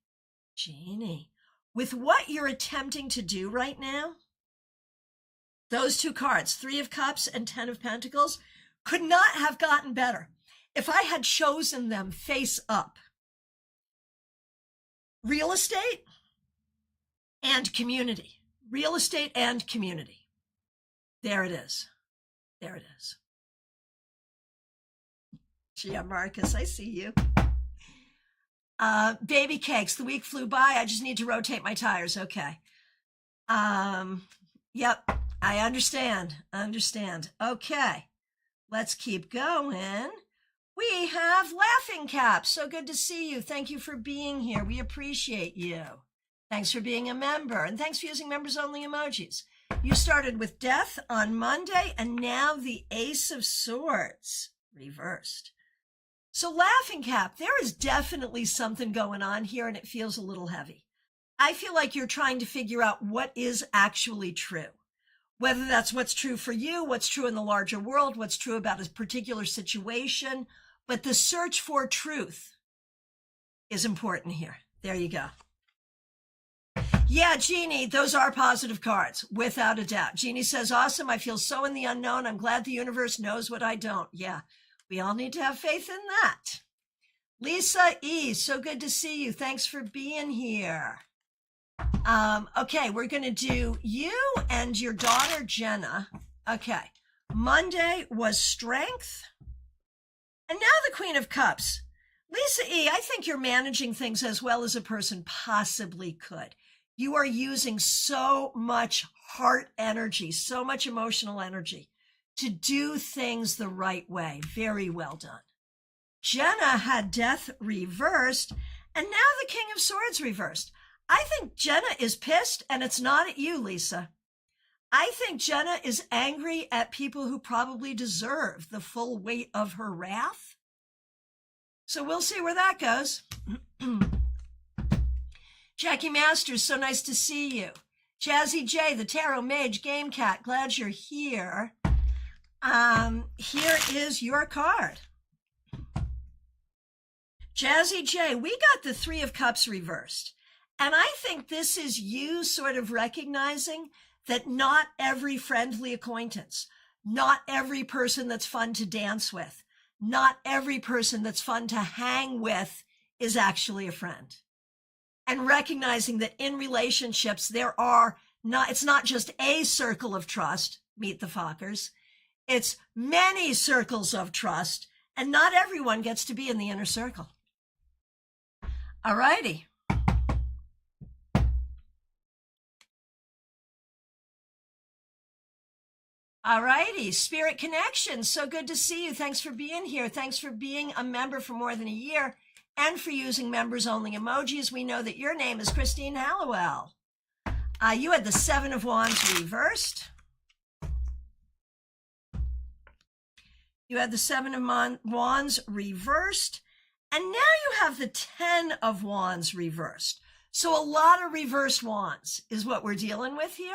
with what you're attempting to do right now, those 2 cards, 3 of Cups and 10 of Pentacles, could not have gotten better if I had chosen them face up. Real estate and community. Real estate and community. There it is. There it is. Gia Marcus, I see you. Baby cakes, the week flew by. I just need to rotate my tires. Okay. Yep. I understand. Okay. Let's keep going. We have Laughing Cap. So good to see you. Thank you for being here. We appreciate you. Thanks for being a member. And thanks for using members only emojis. You started with Death on Monday, and now the Ace of Swords reversed. So, Laughing Cap, there is definitely something going on here, and it feels a little heavy. I feel like you're trying to figure out what is actually true, whether that's what's true for you, what's true in the larger world, what's true about a particular situation. But the search for truth is important here. There you go. Yeah, Jeannie, those are positive cards, without a doubt. Jeannie says, awesome. I feel so in the unknown. I'm glad the universe knows what I don't. Yeah, we all need to have faith in that. Lisa E., so good to see you. Thanks for being here. Okay, we're going to do you and your daughter, Jenna. Okay, Monday was Strength. And now the Queen of Cups. Lisa E., I think you're managing things as well as a person possibly could. You are using so much heart energy, so much emotional energy to do things the right way. Very well done. Jenna had Death reversed, and now the King of Swords reversed. I think Jenna is pissed, and it's not at you, Lisa. I think Jenna is angry at people who probably deserve the full weight of her wrath. So we'll see where that goes. Jackie Masters, so nice to see you. Jazzy J, the Tarot Mage Game Cat, glad you're here. Here is your card. Jazzy J, we got the Three of Cups reversed. And I think this is you sort of recognizing that not every friendly acquaintance, not every person that's fun to dance with, not every person that's fun to hang with is actually a friend. And recognizing that in relationships, it's not just a circle of trust, meet the Fockers, it's many circles of trust, and not everyone gets to be in the inner circle. All righty. All righty, Spirit Connection, so good to see you. Thanks for being here. Thanks for being a member for more than a year and for using members-only emojis. We know that your name is Christine Hallowell. You had the Seven of Wands reversed. You had the Seven of Wands reversed. And now you have the 10 of Wands reversed. So a lot of reversed wands is what we're dealing with here.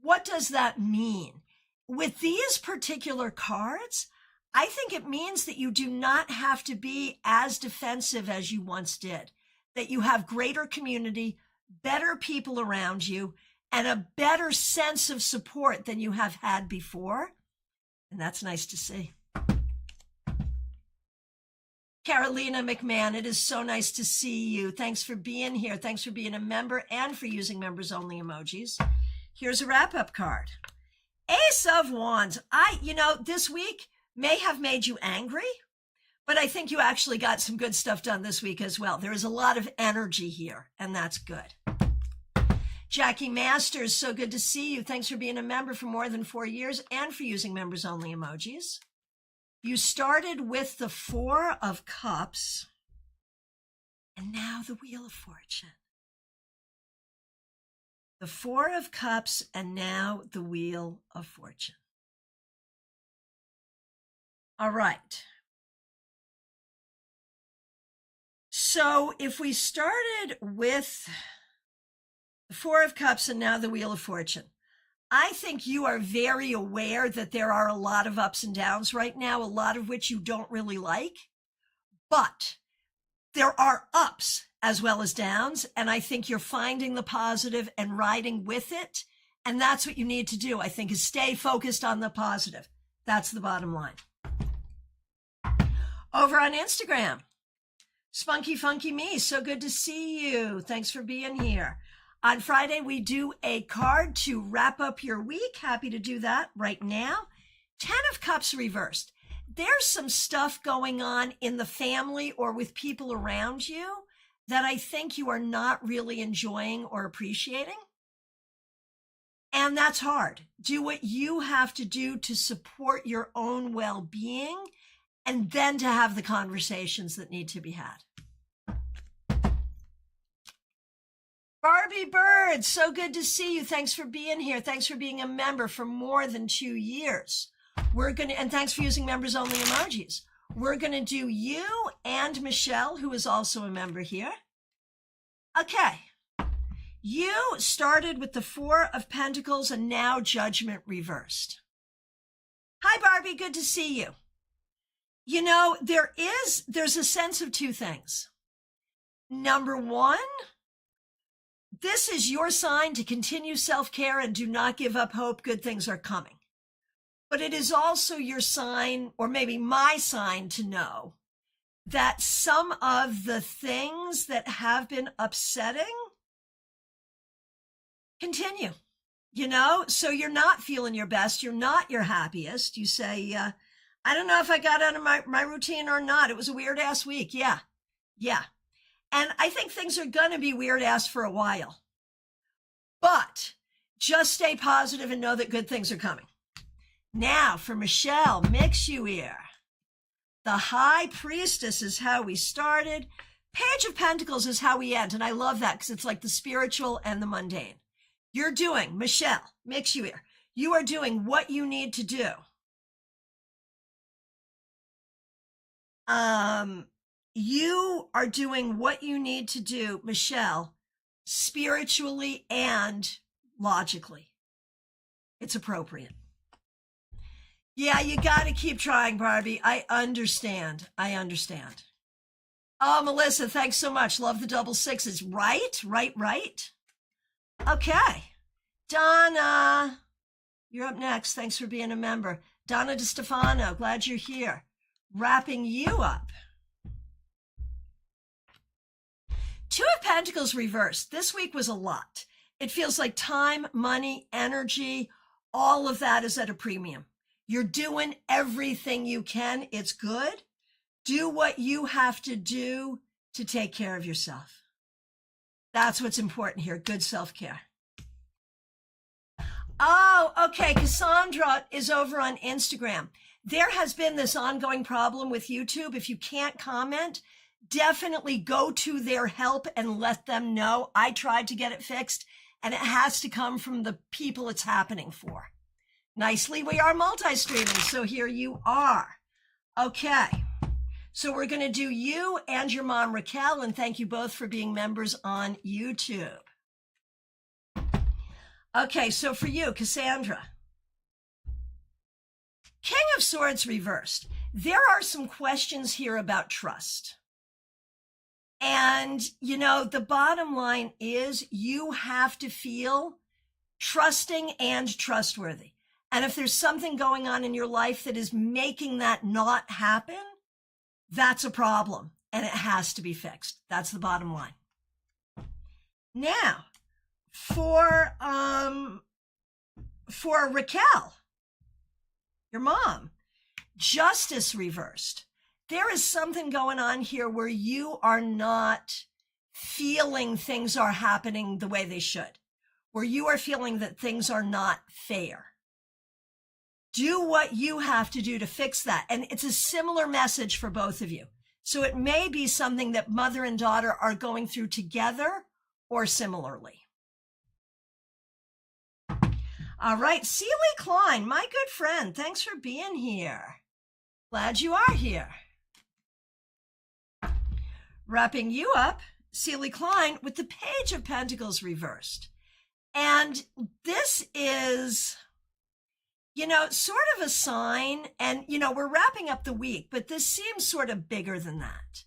What does that mean? With these particular cards, I think it means that you do not have to be as defensive as you once did, that you have greater community, better people around you, and a better sense of support than you have had before. And that's nice to see. Carolina McMahon, it is so nice to see you. Thanks for being here. Thanks for being a member and for using members-only emojis. Here's a wrap-up card. Ace of Wands. This week may have made you angry, but I think you actually got some good stuff done this week as well. There is a lot of energy here, and that's good. Jackie Masters, so good to see you. Thanks for being a member for more than 4 years and for using members-only emojis. You started with the Four of Cups, and now the Wheel of Fortune. The Four of Cups, and now the Wheel of Fortune. All right. So if we started with the Four of Cups and now the Wheel of Fortune, I think you are very aware that there are a lot of ups and downs right now, a lot of which you don't really like, but there are ups as well as downs, and I think you're finding the positive and riding with it, and that's what you need to do, I think, is stay focused on the positive. That's the bottom line. Over on Instagram, Spunky Funky Me, so good to see you. Thanks for being here. On Friday, we do a card to wrap up your week. Happy to do that right now. 10 of Cups reversed. There's some stuff going on in the family or with people around you that I think you are not really enjoying or appreciating. And that's hard. Do what you have to do to support your own well-being and then to have the conversations that need to be had. Barbie Bird, so good to see you. Thanks for being here. Thanks for being a member for more than 2 years. And thanks for using members only emojis. We're going to do you and Michelle, who is also a member here. Okay. You started with the 4 of Pentacles and now Judgment reversed. Hi, Barbie. Good to see you. You know, there's a sense of 2 things. Number 1, this is your sign to continue self-care and do not give up hope. Good things are coming. But it is also your sign, or maybe my sign, to know that some of the things that have been upsetting continue, you know? So you're not feeling your best. You're not your happiest. You say, I don't know if I got out of my routine or not. It was a weird ass week. Yeah. And I think things are going to be weird ass for a while. But just stay positive and know that good things are coming. Now for Michelle, mix you ear. The High Priestess is how we started. Page of Pentacles is how we end. And I love that because it's like the spiritual and the mundane. You're doing, Michelle, mix you ear. You are doing what you need to do. You are doing what you need to do, Michelle, spiritually and logically. It's appropriate. Yeah, you got to keep trying, Barbie. I understand. Oh, Melissa, thanks so much. Love the double sixes. Right. Okay. Donna, you're up next. Thanks for being a member. Donna DeStefano, glad you're here. Wrapping you up. 2 of Pentacles reversed. This week was a lot. It feels like time, money, energy, all of that is at a premium. You're doing everything you can. It's good. Do what you have to do to take care of yourself. That's what's important here. Good self-care. Oh, okay. Cassandra is over on Instagram. There has been this ongoing problem with YouTube. If you can't comment, definitely go to their help and let them know. I tried to get it fixed, and it has to come from the people it's happening for. Nicely, we are multi-streaming, so here you are. Okay, so we're going to do you and your mom, Raquel, and thank you both for being members on YouTube. Okay, so for you, Cassandra. King of Swords reversed. There are some questions here about trust. And, you know, the bottom line is you have to feel trusting and trustworthy. And if there's something going on in your life that is making that not happen, that's a problem and it has to be fixed. That's the bottom line. Now, for Raquel, your mom, justice reversed. There is something going on here where you are not feeling things are happening the way they should, where you are feeling that things are not fair. Do what you have to do to fix that. And it's a similar message for both of you. So it may be something that mother and daughter are going through together or similarly. All right, Celie Klein, my good friend, thanks for being here. Glad you are here. Wrapping you up, Celie Klein, with the Page of Pentacles reversed. And this is, you know, sort of a sign, and, you know, we're wrapping up the week, but this seems sort of bigger than that.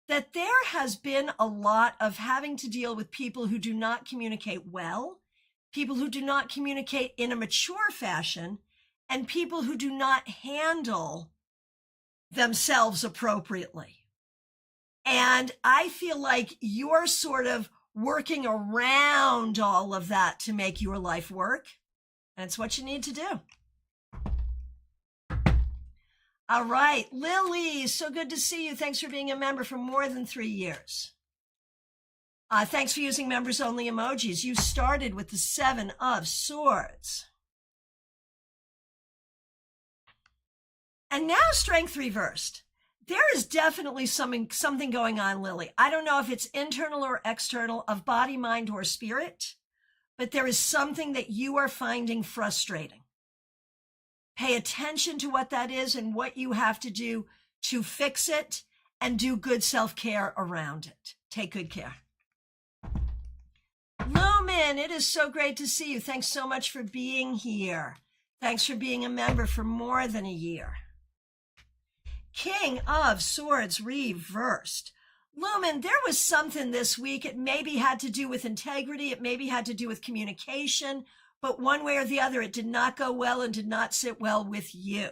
That there has been a lot of having to deal with people who do not communicate well, people who do not communicate in a mature fashion, and people who do not handle themselves appropriately. And I feel like you're sort of working around all of that to make your life work. And it's what you need to do. All right, Lily, so good to see you. Thanks for being a member for more than 3 years. Thanks for using members only emojis. You started with the 7 of Swords. And now Strength reversed. There is definitely something going on, Lily. I don't know if it's internal or external, of body, mind, or spirit, but there is something that you are finding frustrating. Pay attention to what that is and what you have to do to fix it, and do good self-care around it. Take good care. Lumen, it is so great to see you. Thanks so much for being here. Thanks for being a member for more than a year. King of Swords reversed. Lumen, there was something this week. It maybe had to do with integrity. It maybe had to do with communication. But one way or the other, it did not go well and did not sit well with you.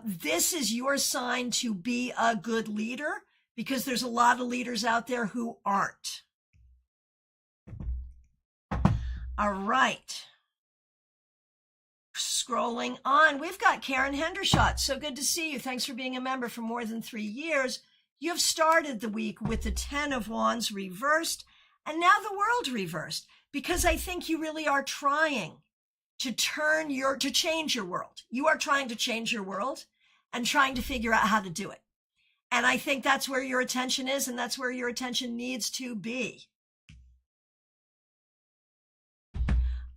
This is your sign to be a good leader, because there's a lot of leaders out there who aren't. All right. Scrolling on, we've got Karen Hendershot. So good to see you. Thanks for being a member for more than 3 years. You've started the week with the 10 of Wands reversed, and now the World reversed, because I think you really are trying to change your world. You are trying to change your world and trying to figure out how to do it. And I think that's where your attention is, and that's where your attention needs to be.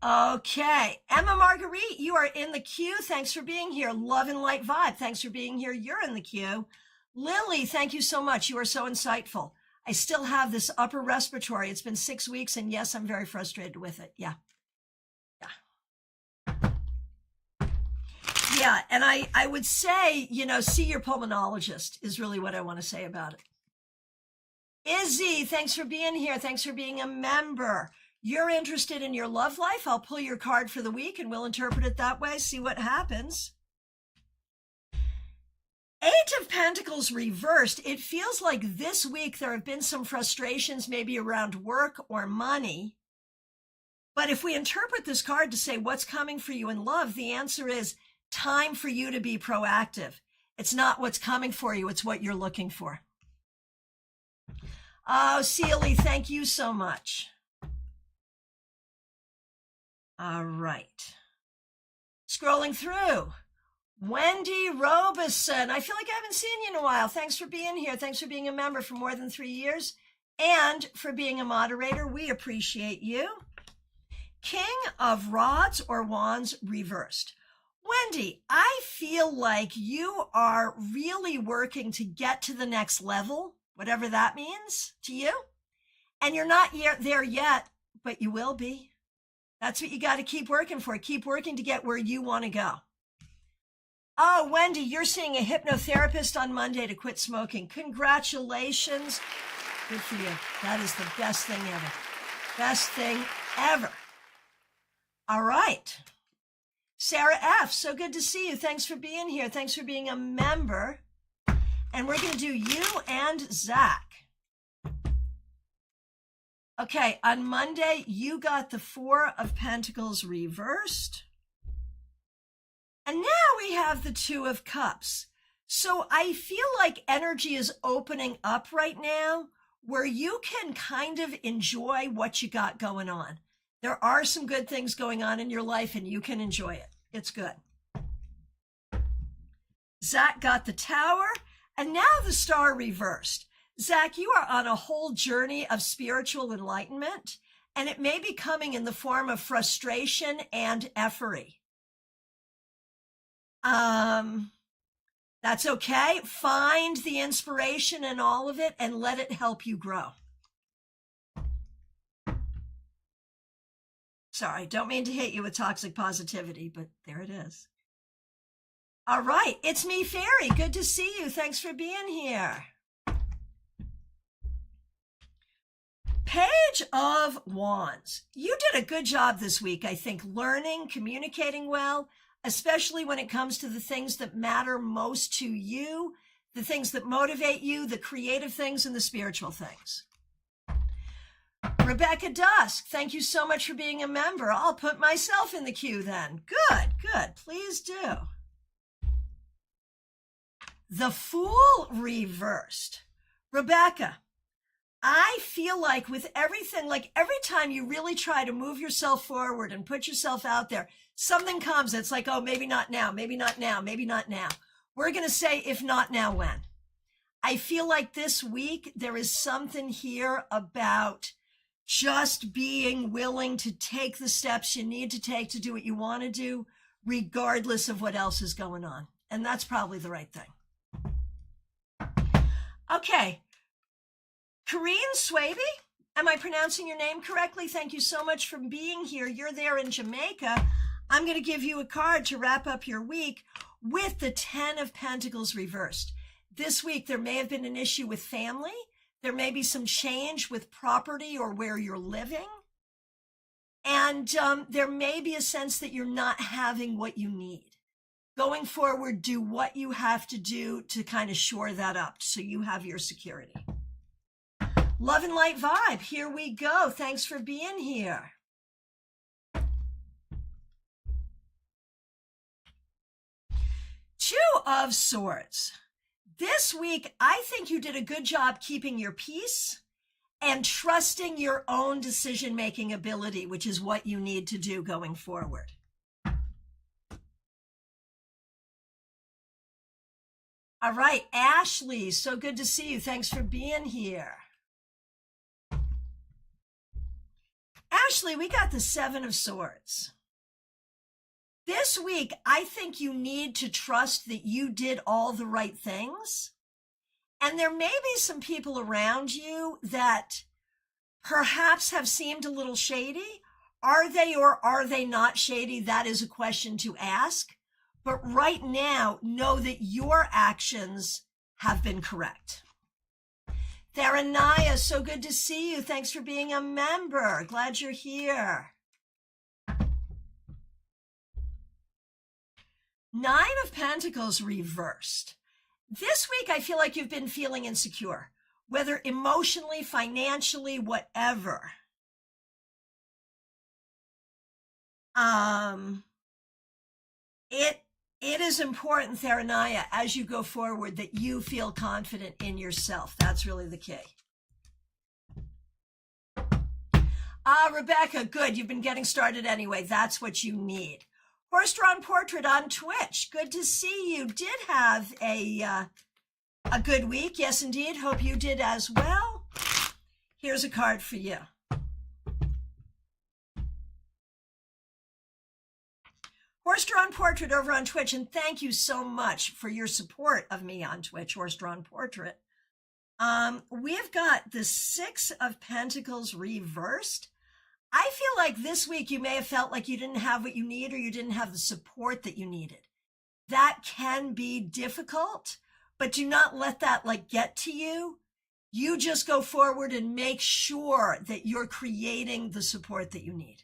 Okay, Emma Marguerite, you are in the queue. Thanks for being here. Love and Light Vibe, thanks for being here. You're in the queue. Lily, thank you so much. You are so insightful. I still have this upper respiratory. It's been 6 weeks, and yes, I'm very frustrated with it. Yeah. Yeah, and I would say, see your pulmonologist is really what I want to say about it. Izzy, thanks for being here. Thanks for being a member. You're interested in your love life. I'll pull your card for the week and we'll interpret it that way, see what happens. 8 of Pentacles reversed. It feels like this week there have been some frustrations, maybe around work or money. But if we interpret this card to say what's coming for you in love, the answer is time for you to be proactive. It's not what's coming for you, it's what you're looking for. Oh, Celie, thank you so much. All right. Scrolling through. Wendy Robeson. I feel like I haven't seen you in a while. Thanks for being here. Thanks for being a member for more than 3 years and for being a moderator. We appreciate you. King of Rods or Wands reversed. Wendy, I feel like you are really working to get to the next level, whatever that means to you. And you're not there yet, but you will be. That's what you got to keep working for. Keep working to get where you want to go. Oh, Wendy, you're seeing a hypnotherapist on Monday to quit smoking. Congratulations. Good for you. That is the best thing ever. Best thing ever. All right. Sarah F., so good to see you. Thanks for being here. Thanks for being a member. And we're going to do you and Zach. Okay, on Monday, you got the 4 of Pentacles reversed. And now we have the 2 of Cups. So I feel like energy is opening up right now where you can kind of enjoy what you got going on. There are some good things going on in your life and you can enjoy it. It's good. Zach got the Tower and now the Star reversed. Zach, you are on a whole journey of spiritual enlightenment, and it may be coming in the form of frustration and effery. That's okay. Find the inspiration in all of it and let it help you grow. Sorry, don't mean to hit you with toxic positivity, but there it is. All right, it's me, Fairy. Good to see you. Thanks for being here. Page of Wands. You did a good job this week, I think, learning, communicating well, especially when it comes to the things that matter most to you, the things that motivate you, the creative things and the spiritual things. Rebecca Dusk, thank you so much for being a member. I'll put myself in the queue then. Good, good. Please do. The Fool reversed. Rebecca, I feel like with everything, like every time you really try to move yourself forward and put yourself out there, something comes. It's like, oh, maybe not now, maybe not now, maybe not now. We're going to say, if not now, when? I feel like this week there is something here about just being willing to take the steps you need to take to do what you want to do, regardless of what else is going on. And that's probably the right thing. Okay. Karine Swaby, am I pronouncing your name correctly? Thank you so much for being here. You're there in Jamaica. I'm going to give you a card to wrap up your week with the 10 of Pentacles reversed. This week, there may have been an issue with family. There may be some change with property or where you're living. And there may be a sense that you're not having what you need. Going forward, do what you have to do to kind of shore that up so you have your security. Love and light vibe. Here we go. Thanks for being here. Two of Swords. This week, I think you did a good job keeping your peace and trusting your own decision-making ability, which is what you need to do going forward. All right, Ashley, so good to see you. Thanks for being here. Ashley, we got the 7 of Swords. This week, I think you need to trust that you did all the right things. And there may be some people around you that perhaps have seemed a little shady. Are they or are they not shady? That is a question to ask. But right now, know that your actions have been correct. Theranaya, so good to see you. Thanks for being a member. Glad you're here. 9 of Pentacles reversed. This week, I feel like you've been feeling insecure, whether emotionally, financially, whatever. It is important, Theranaya, as you go forward, that you feel confident in yourself. That's really the key. Rebecca, good. You've been getting started anyway. That's what you need. Horse-drawn portrait on Twitch. Good to see you. Did have a good week. Yes, indeed. Hope you did as well. Here's a card for you. Horse-drawn portrait over on Twitch, and thank you so much for your support of me on Twitch, Horse-drawn portrait. We've got the 6 of Pentacles reversed. I feel like this week you may have felt like you didn't have what you need or you didn't have the support that you needed. That can be difficult, but do not let that get to you. You just go forward and make sure that you're creating the support that you need.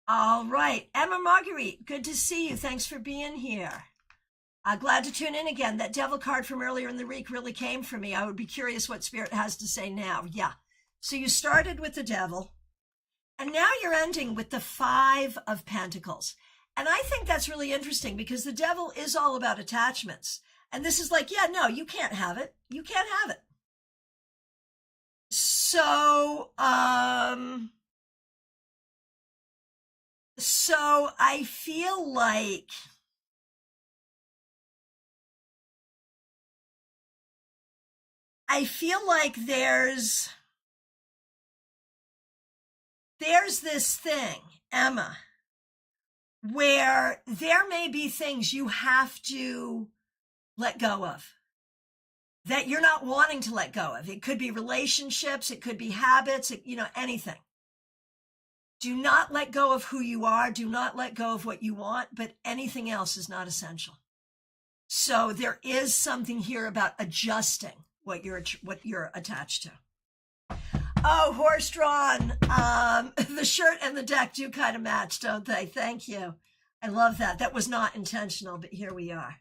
All right, Emma Marguerite, good to see you. Thanks for being here. Glad to tune in again. That devil card from earlier in the week really came for me. I would be curious what Spirit has to say now. Yeah, so you started with the devil, and now you're ending with the 5 of Pentacles. And I think that's really interesting because the devil is all about attachments. And this is like, yeah, no, you can't have it. You can't have it. So I feel like there's this thing, Emma, where there may be things you have to let go of that you're not wanting to let go of. It could be relationships, it could be habits, anything. Do not let go of who you are. Do not let go of what you want, but anything else is not essential. So there is something here about adjusting what you're attached to. Oh, horse-drawn. The shirt and the deck do kind of match, don't they? Thank you. I love that. That was not intentional, but here we are.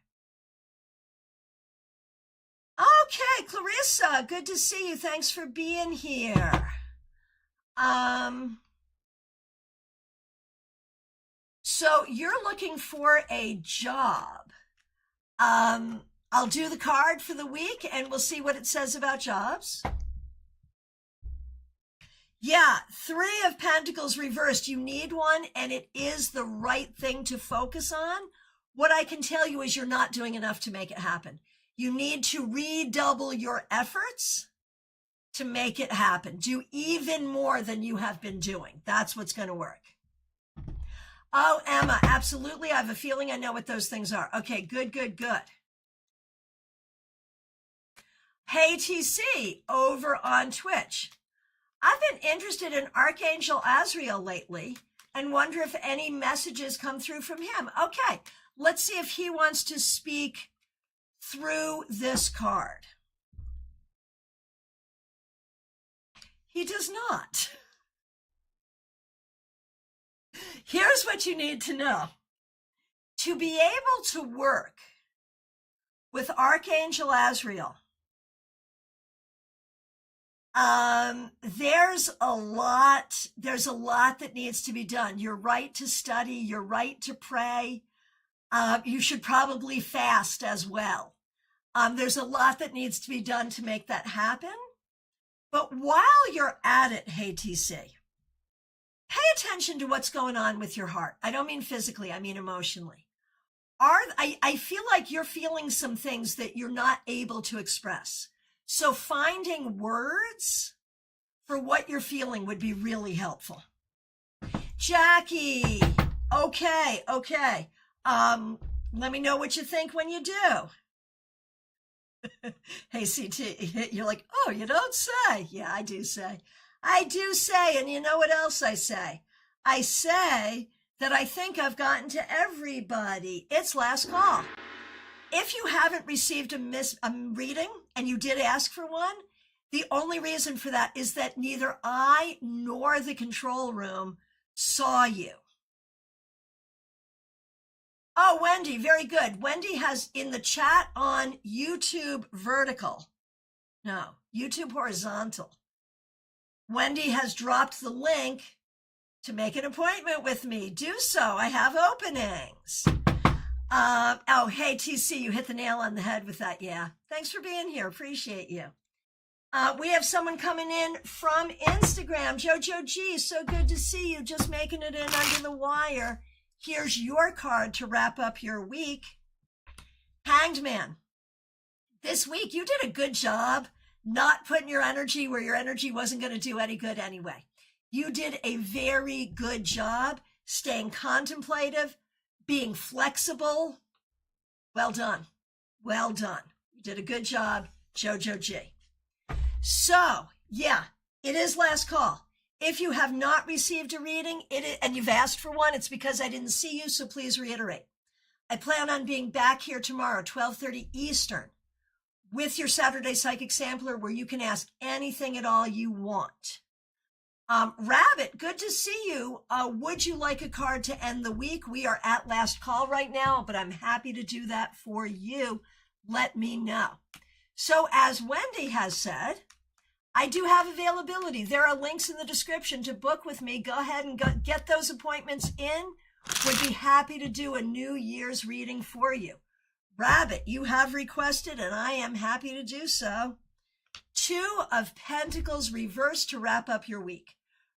Okay, Clarissa, good to see you. Thanks for being here. So you're looking for a job. I'll do the card for the week and we'll see what it says about jobs. Yeah, Three of Pentacles reversed. You need one, and it is the right thing to focus on. What I can tell you is you're not doing enough to make it happen. You need to redouble your efforts to make it happen. Do even more than you have been doing. That's what's going to work. Oh, Emma, absolutely. I have a feeling I know what those things are. Okay, good, good, good. Hey, TC, over on Twitch. I've been interested in Archangel Azrael lately and wonder if any messages come through from him. Okay, let's see if he wants to speak through this card. He does not. Here's what you need to know. To be able to work with Archangel Azrael, there's a lot that needs to be done. You're right to study, you're right to pray. You should probably fast as well. There's a lot that needs to be done to make that happen. But while you're at it, hey TC, pay attention to what's going on with your heart. I don't mean physically, I mean emotionally. I feel like you're feeling some things that you're not able to express. So finding words for what you're feeling would be really helpful. Jackie, okay. Let me know what you think when you do. Hey, CT, you're like, oh, you don't say. Yeah, I do say. And you know what else I say? I say that I think I've gotten to everybody. It's last call. If you haven't received a reading and you did ask for one, the only reason for that is that neither I nor the control room saw you. Oh, Wendy, very good. Wendy has in the chat on YouTube vertical. No, YouTube horizontal. Wendy has dropped the link to make an appointment with me. Do so. I have openings. Oh, hey, TC, you hit the nail on the head with that. Yeah. Thanks for being here. Appreciate you. We have someone coming in from Instagram. Jojo G, so good to see you. Just making it in under the wire. Here's your card to wrap up your week. Hanged Man. This week, you did a good job not putting your energy where your energy wasn't going to do any good anyway. You did a very good job staying contemplative, being flexible. Well done. Well done. You did a good job, Jojo G. So, yeah, it is last call. If you have not received a reading and you've asked for one, it's because I didn't see you, so please reiterate. I plan on being back here tomorrow, 12:30 Eastern, with your Saturday Psychic Sampler, where you can ask anything at all you want. Rabbit, good to see you. Would you like a card to end the week? We are at last call right now, but I'm happy to do that for you. Let me know. So as Wendy has said, I do have availability. There are links in the description to book with me. Go ahead and get those appointments in. Would be happy to do a New Year's reading for you. Rabbit, you have requested, and I am happy to do so. Two of Pentacles reversed to wrap up your week.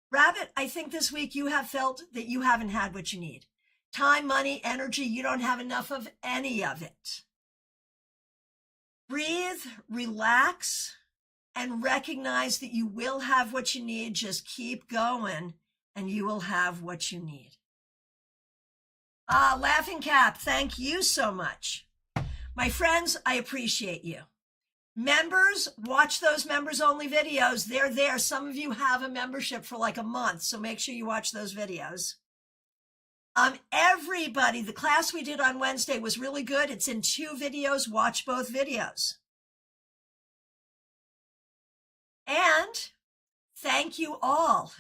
Rabbit, I think this week you have felt that you haven't had what you need. Time, money, energy, you don't have enough of any of it. Breathe, relax, and recognize that you will have what you need. Just keep going, and you will have what you need. Laughing Cap, thank you so much. My friends, I appreciate you. Members, watch those members-only videos. They're there. Some of you have a membership for like a month, so make sure you watch those videos. Everybody, the class we did on Wednesday was really good. It's in 2 videos. Watch both videos. And thank you all.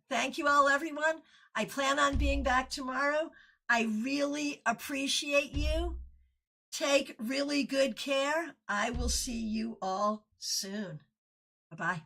Thank you all, everyone. I plan on being back tomorrow. I really appreciate you. Take really good care. I will see you all soon. Bye-bye.